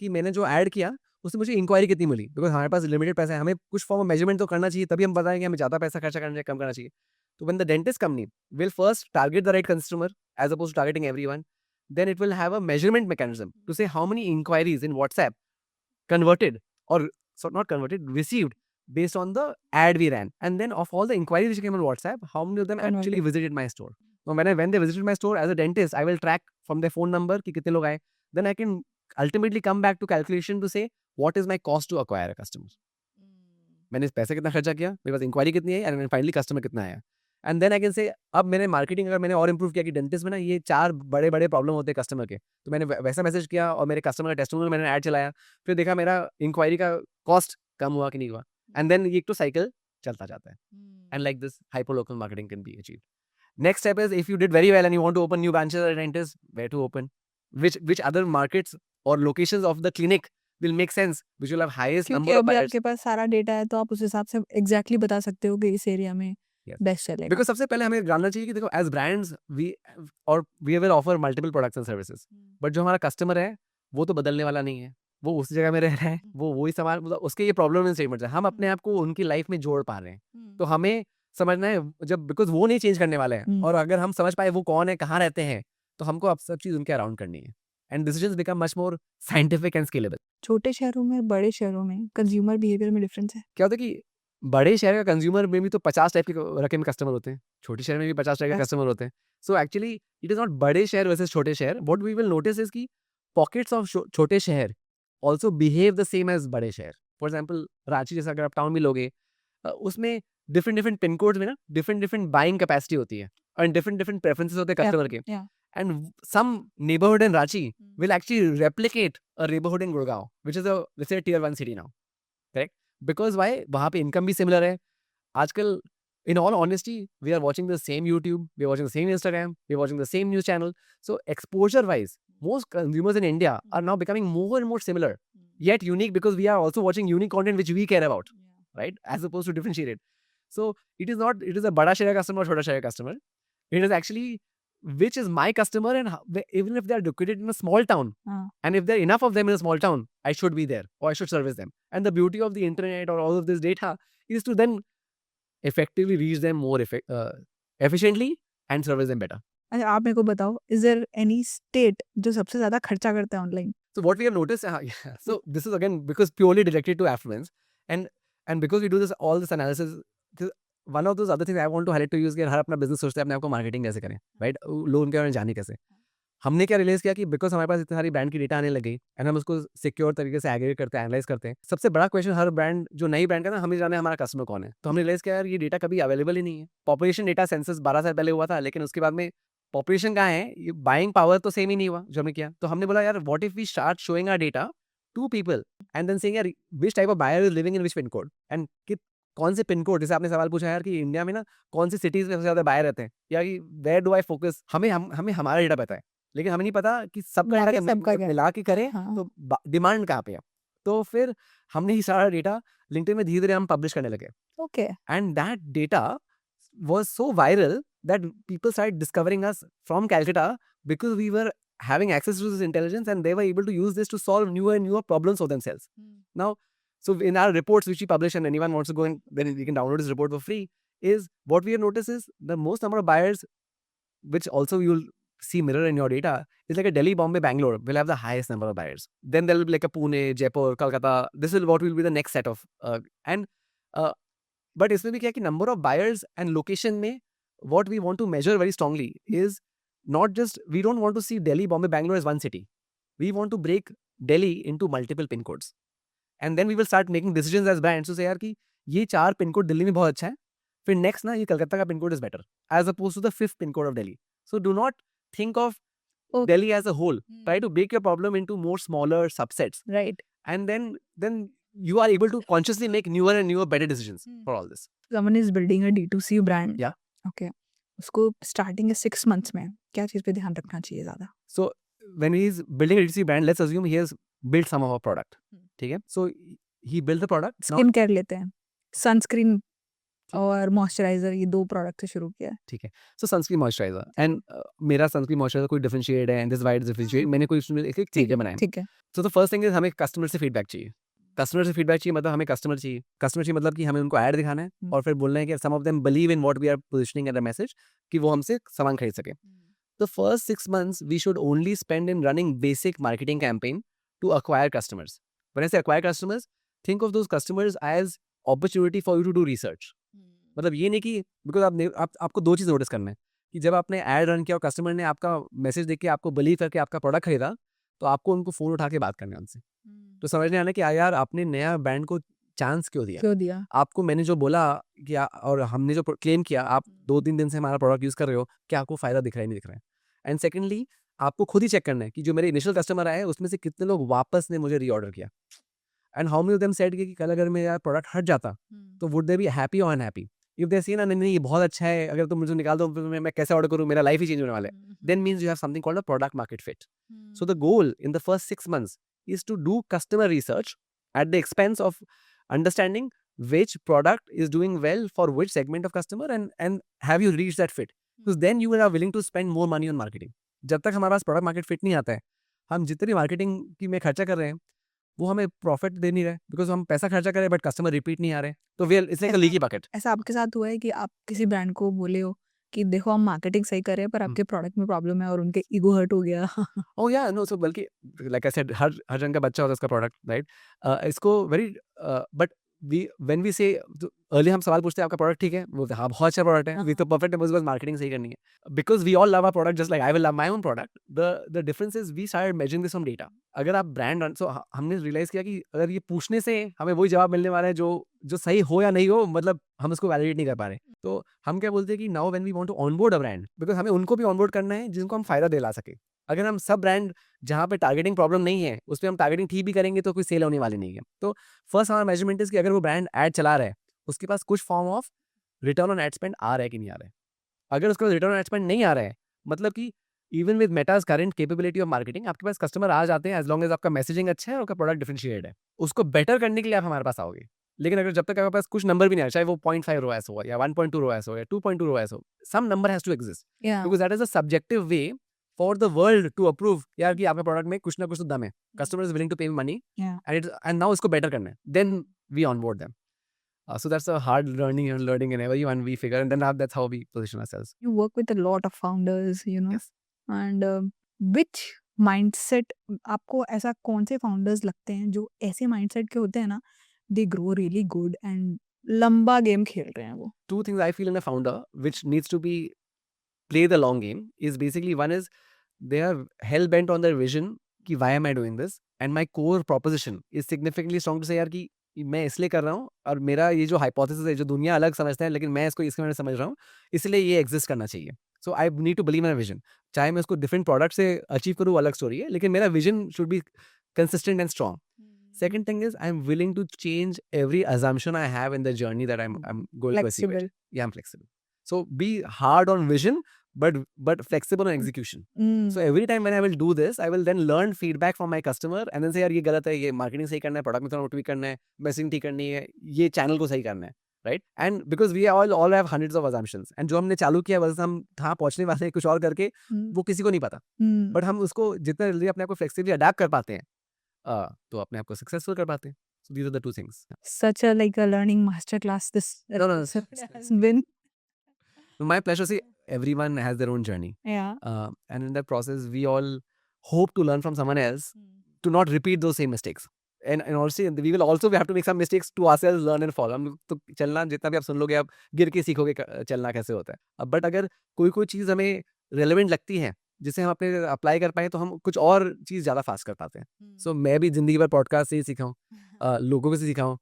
A: कि मैंने जो ऐड किया उससे मुझे इंक्वायरी कितनी मिली, बिकॉज़ हमारे पास लिमिटेड पैसा है, हमें कुछ फॉर्म ऑफ मेजरमेंट तो करना चाहिए, तभी हम बताएँ कि हमें ज़्यादा पैसा खर्चा करना चाहिए, कम करना चाहिए। तो when the dentist company will first target the right customer as opposed to targeting everyone, then it will have a measurement mechanism to say how many inquiries in WhatsApp converted, or so not converted, received based on the ad we ran, and then of all the inquiries which came on WhatsApp, how many of them actually
B: Converted.
A: visited my store. So when they visited my store as a dentist, I will track from their phone number कि कितने लोग आए, then I can ultimately come back to calculation to say what is my cost to acquire a customer. मैंने पैसे कितना खर्चा किया, मेरे पास इंक्वायरी कितनी आई, एंड फाइनली कस्टमर कितना आया, and then I can say अब मैंने मार्केटिंग अगर मैंने और इंप्रूव किया कि डेंटिस्ट में ना ये 4 बड़े-बड़े प्रॉब्लम होते हैं कस्टमर के, तो मैंने वैसा मैसेज किया और मेरे कस्टमर का टेस्टिमोनियल मैंने ऐड चलाया, फिर देखा मेरा इंक्वायरी का कॉस्ट कम हुआ कि नहीं हुआ, एंड देन ये एक तो साइकिल चलता जाता है, and like this hyper local marketing can be achieved. Next step is if you did very well and you want to open new branches at dentist, where to open, which other markets or locations of the clinic will make sense, which will have highest
B: क्योंकि
A: number of
B: अभी
A: buyers.
B: आपके पास सारा डेटा है तो आप उस हिसाब से एग्जैक्टली बता सकते हो कि इस एरिया में
A: Yes.
B: बेस्ट चलेगा।
A: बिकॉज सबसे पहले हमें जानना चाहिए कि देखो as brands we will offer multiple products and services, but जो हमारा कस्टमर है वो तो बदलने वाला नहीं है, वो उस जगह में रह रहा है, वो वही सामान, मतलब उसके ये प्रॉब्लम स्टेटमेंट्स है, हम अपने आप को उनकी लाइफ में जोड़ पा रहे हैं, तो हमें समझना है जब, बिकॉज वो नहीं चेंज करने वाले हैं, और अगर हम समझ पाए वो कौन है, कहाँ रहते हैं, तो हमको अब सब चीज़ उनके अराउंड करनी है, and decisions become much more scientific and scalable.
B: छोटे शहरों में बड़े शहरों में कंज्यूमर बिहेवियर में डिफरेंस है।
A: क्या होता है कि बड़े शहर का कंज्यूमर में भी तो 50 टाइप के रकम कस्टमर होते हैं, छोटे शहर में भी 50 टाइप के
B: Yes.
A: कस्टमर होते हैं। So actually it is not बड़े शहर वर्सेस छोटे शहर, what we will notice is कि पॉकेट्स ऑफ छोटे शहर also behave the same as बड़े शहर। फॉर एग्जाम्पल रांची जैसा अगर आप टाउन भी लोगे, उसमें डिफरेंट डिफरेंट पिन कोड में ना डिफरेंट डिफरेंट बाइंग कैपेसिटी होती है और डिफरेंट डिफरेंट प्रेफरेंसेस होते हैं
B: Yeah.
A: कस्टमर के।
B: Yeah.
A: And some neighborhood in Ranchi will actually replicate a neighborhood in Gurgaon, which is a, let's say, a tier 1 city now, correct? Because why? वहाँ पे income भी similar है। आजकल, in all honesty, we are watching the same YouTube, we are watching the same Instagram, we are watching the same news channel. So exposure-wise, most consumers in India are now becoming more and more similar, yet unique because we are also watching unique content which we care about, right? As opposed to differentiated. So it is not, it is a बड़ा शहर customer or छोटा शहर customer. It is actually which is my customer, and even if they are located in a small town, and if there are enough of them in a small town, I should be there or I should service them. And the beauty of the internet or all of this data is to then effectively reach them more efficiently and service them better.
B: अच्छा, आप मेरे को बताओ, इज देयर एनी स्टेट जो सबसे ज्यादा खर्चा करता है online?
A: So what we have noticed, yeah, so this is again because purely directed to affluence, and because we do this all this analysis, one of those other things I want to highlight to you is कि हर अपना बिजनेस सोचता है अपने आप को मार्केटिंग कैसे करें, राइट? लोन के बारे में जाने कैसे। हमने क्या रियलाइज किया कि बिकॉज हमारे पास इतनी सारी ब्रांड की डेटा आने लगी एंड हम उसको सिक्योर तरीके से एग्रीगेट करते हैं, एनालाइज करते हैं। सबसे बड़ा क्वेश्चन हर ब्रांड जो नई ब्रांड का ना, हमें जाना है हमारा कस्टमर कौन है। तो हमने रियलाइज किया यार ये डेटा कभी अवेलेबल ही नहीं है। पॉपुलेशन डेटा सेंसस 12 साल पहले हुआ था, लेकिन उसके बाद में पॉपुलेशन कहाँ है, ये बाइंग पावर तो सेम ही नहीं हुआ जो हमने किया। तो हमने बोला यार what if we start showing our data to people and then saying यार which type of buyer is living in which pin code, and कौन से पिन कोड, जैसे आपने सवाल पूछा यार कि इंडिया में ना कौन सी सिटीज में सबसे ज्यादा बायर रहते हैं, या वेयर डू आई फोकस, हमें हमारा डेटा पता है, लेकिन हमें नहीं पता कि सबका
B: बाकी
A: डेटा
B: सबका क्या है।
A: मिला के करें
B: हाँ।
A: तो डिमांड कहाँ पे है। तो फिर हमने ही सारा डेटा लिंक्डइन में धीरे धीरे हम पब्लिश करने लगे,
B: okay.
A: and that data was so viral that people started discovering us from Calcutta because we were having access to this intelligence, and they were able to use this to solve newer and newer problems for themselves. Now, so in our reports which we publish, and anyone wants to go and then you can download this report for free, is what we have noticed is the most number of buyers, which also you'll see mirror in your data, is like a Delhi, Bombay, Bangalore will have the highest number of buyers. Then there will be like a Pune, Jaipur, Kolkata. This is what will be the next set of but इसमें भी क्या है कि number of buyers and location में what we want to measure very strongly is not just, we don't want to see Delhi, Bombay, Bangalore as one city. We want to break Delhi into multiple pin codes. And then we will start making decisions as brands to say यार कि ये 4 पिन कोड दिल्ली में बहुत अच्छा है, फिर नेक्स्ट ना ये कलकत्ता का pin code is better as oppose to the 5th pin code of Delhi. So do not think of
B: Okay.
A: Delhi as a whole. Try to break your problem into more smaller subsets,
B: right.
A: and then you are able to consciously make newer and newer better decisions for all this.
B: Someone is building a D2C brand.
A: Yeah.
B: Okay. उसको स्टार्टिंग के 6 मंथ्स में क्या चीज पे ध्यान रखना चाहिए ज्यादा?
A: So when he is building a D2C brand, let's assume he has built some of our product. ठीक है? So he built the product. Now,
B: skin care लेते हैं, सनस्क्रीन और मॉइस्चराइजर, ये 2 प्रोडक्ट से शुरू किया है।
A: ठीक है, सो सनस्क्रीन मॉइस्चराइजर एंड मेरा सनस्क्रीन मॉइस्चराइजर कोई डिफरेंशिएट है, एंड दिस वाइड डिफरेंशिएट, मैंने कोई उसमें एक चीजें बनाए.
B: ठीक है।
A: So the first thing is हमें कस्टमर से फीडबैक चाहिए. कस्टमर से फीडबैक चाहिए मतलब हमें कस्टमर चाहिए मतलब कि हमें उनको ऐड दिखाना है और फिर बोलना है कि some of them believe in what we are positioning at a message, कि वो हमसे सामान खरीद सके. The first 6 months we should only spend in running basic marketing campaign to acquire customers. When I say acquire customers, think of those customers as opportunity for you to do research. मतलब ये नहीं कि बिकॉज आपको 2 चीज़ नोटिस करना है कि जब आपने ऐड रन किया और कस्टमर ने आपका मैसेज देख के आपको बिलीव करके आपका प्रोडक्ट खरीदा, तो आपको उनको फोन उठा के बात करना है उनसे. तो समझ नहीं आना कि यार आपने नया ब्रांड को चांस क्यों दिया. आपको मैंने जो बोला कि और हमने जो क्लेम किया, आप 2-3 दिन से हमारा प्रोडक्ट यूज कर रहे हो, क्या आपको फायदा दिख रहा है नहीं दिख रहा है. एंड सेकेंडली आपको खुद ही चेक करना है कि जो मेरे इनिशियल कस्टमर आए उसमें से कितने लोग वापस ने मुझे रीऑर्डर किया, and how many of them said कि कल अगर मेरा प्रोडक्ट हट जाता तो वुड दे बी हैप्पी और अनहैप्पी. इफ दे सी ना नहीं ये बहुत अच्छा है, अगर तुम मुझे निकाल दो फिर मैं कैसे ऑर्डर करूँ, मेरा लाइफ ही चेंज होने वाला है, then means you have something called a product market fit. So the goal in the first 6 months is to do customer research at the expense of understanding which product is doing well for which segment of customer, and have you reached that fit, because then you are willing to spend more money on marketing. जब तक हमारे पास प्रोडक्ट मार्केट फिट नहीं आता है, हम जितनी मार्केटिंग की में खर्चा कर रहे हैं वो हमें प्रॉफिट दे नहीं रहे, बिकॉज हम पैसा खर्चा कर रहे हैं बट कस्टमर रिपीट नहीं आ रहे. तो we it's like a leaky bucket.
B: ऐसा आपके साथ हुआ है कि आप किसी ब्रांड को बोले हो कि देखो हम मार्केटिंग सही कर रहे हैं पर आपके प्रोडक्ट में प्रॉब्लम है और उनके ईगो हर्ट हो गया?
A: Oh yeah, no, so बल्कि like I said, हर जन का बच्चा होता है इसका प्रोडक्ट, राइट? इसको very but when we say early हम सवाल पूछते हैं आपका प्रोडक्ट ठीक है, बोलते हैं हाँ बहुत अच्छा प्रोडक्ट है, वी तो परफेक्ट है, बस मार्केटिंग सही करनी है, because we all love our product just like I will love my own product. The difference is we started measuring this from data. अगर आप ब्रांड, सो हमने रियलाइज किया कि अगर ये पूछने से हमें वही जवाब मिलने वाला है जो जो सही हो या नहीं हो, मतलब हम उसको वैलिडेट नहीं कर पा रहे, तो हम क्या बोलते हैं कि now when we want to onboard a brand, because हमें उनको भी ऑनबोर्ड करना है जिनको हम फायदा दिला सके। अगर हम सब ब्रांड जहाँ पे टारगेटिंग प्रॉब्लम नहीं है उस पर हम टारगेटिंग ठीक भी करेंगे तो कोई सेल होने वाली नहीं है। तो फर्स्ट हमारा मेजरमेंट इज कि अगर वो ब्रांड ऐड चला रहा है उसके पास कुछ form of return on ad spend आ रहा है कि नहीं आ रहा है। अगर उसके पास रिटर्न ऑन एड स्पेंड नहीं आ रहा है, मतलब कि even with Meta's current capability of marketing आपके पास कस्टमर आ जाते हैं एज लॉन्ग एज आपका मैसेजिंग अच्छा है और आपका प्रोडक्ट डिफरेंशिएटेड है, उसको बेटर करने के लिए आप हमारे पास आओगे। लेकिन अगर जब तक आपके पास कुछ नंबर भी नहीं आया, चाहे वो 0.5 रोएस हो या 1.2 रोएस हो या 2.2 रोएस हो, some number has to exist,
B: Yeah.
A: Because that is a subjective way for the world to approve यार कि आपके प्रोडक्ट में कुछ ना कुछ तो दम है, customer is willing to pay money
B: Yeah.
A: And now इसको बेटर करना है, then we onboard them. So that's a hard learning in every one we figure, and then that's how we position ourselves.
B: You work with a lot of founders, you know,
A: Yes.
B: and which mindset आपको ऐसा कौन से founders लगते हैं जो ऐसे mindset के होते हैं ना, they grow really good and लंबा गेम खेल रहे हैं वो।
A: Two things I feel in a founder which needs to be play the long game is basically one is they are hell bent on their vision कि why am I doing this, and my core proposition is significantly strong to say यार कि मैं इसलिए कर रहा हूँ और मेरा ये जो हाइपोथेसिस है जो दुनिया अलग समझता है लेकिन मैं इसको इसके बारे में समझ रहा हूँ, इसलिए ये एग्जिस्ट करना चाहिए। So I need to believe in vision, चाहे मैं उसको डिफरेंट प्रोडक्ट से अचीव करूँ अलग स्टोरी है, लेकिन मेरा vision should be consistent and strong. Second thing is I'm willing to change every assumption I have in the journey that I'm going to achieve it.
B: Flexible.
A: Yeah, I'm flexible. So be hard on vision, but flexible on execution. So every time when I will do this, I will then learn feedback from my customer and then say यार ये गलत है, ये marketing सही करना है, product में थोड़ा tweak करना है, messaging ठीक करनी है, ये channel को सही करना है, right? And because we all have hundreds of assumptions, and जो हमने चालू किया बस हम यहाँ पहुँचने वाले हैं कुछ और करके, वो किसी को नहीं पता, but हम उसको जितना जल्दी अपने आप को flexibly adapt कर पाते हैं, तो अपने आप को सक्सेसफुल कर पाते हैं। So these are the two things.
B: Such a like a learning masterclass this
A: No,
B: episode has been.
A: My pleasure. See, everyone has their own journey,
B: Yeah.
A: and in that process, we all hope to learn from someone else to not repeat those same mistakes. And also, we will also have to make some mistakes to ourselves, learn and follow. हम तो चलना जितना भी आप सुन लोगे, आप गिर के सीखोगे चलना कैसे होता है। अब बट अगर कोई चीज़ हमें रेलेवेंट लगती है जिसे हम अपने अप्लाई कर पाए तो हम कुछ और चीज़ ज़्यादा फास्ट कर पाते हैं। सो मैं भी जिंदगी भर पॉडकास्ट से ही सीखा हूँ, लोगों से सीखा हूँ,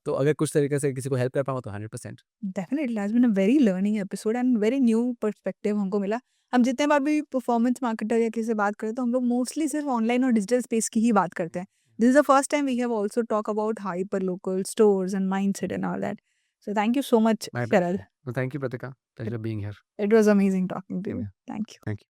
A: तो अगर कुछ तरीके से किसी को हेल्प कर पाऊँ तो 100%।
B: Definitely has been a very learning episode and very new perspective हमको मिला। हम जितने बार भी परफॉर्मेंस मार्केटर या किसी से बात करें तो हम लोग मोस्टली सिर्फ ऑनलाइन और डिजिटल स्पेस की ही बात करते हैं। This is the first time we have also talked about hyper local stores and mindset and all that. So thank you so much,
A: My
B: Sharad.
A: Thank you, Pratika. Pleasure being here.
B: It was amazing talking to you.
A: Yeah.
B: Thank you.
A: Thank you.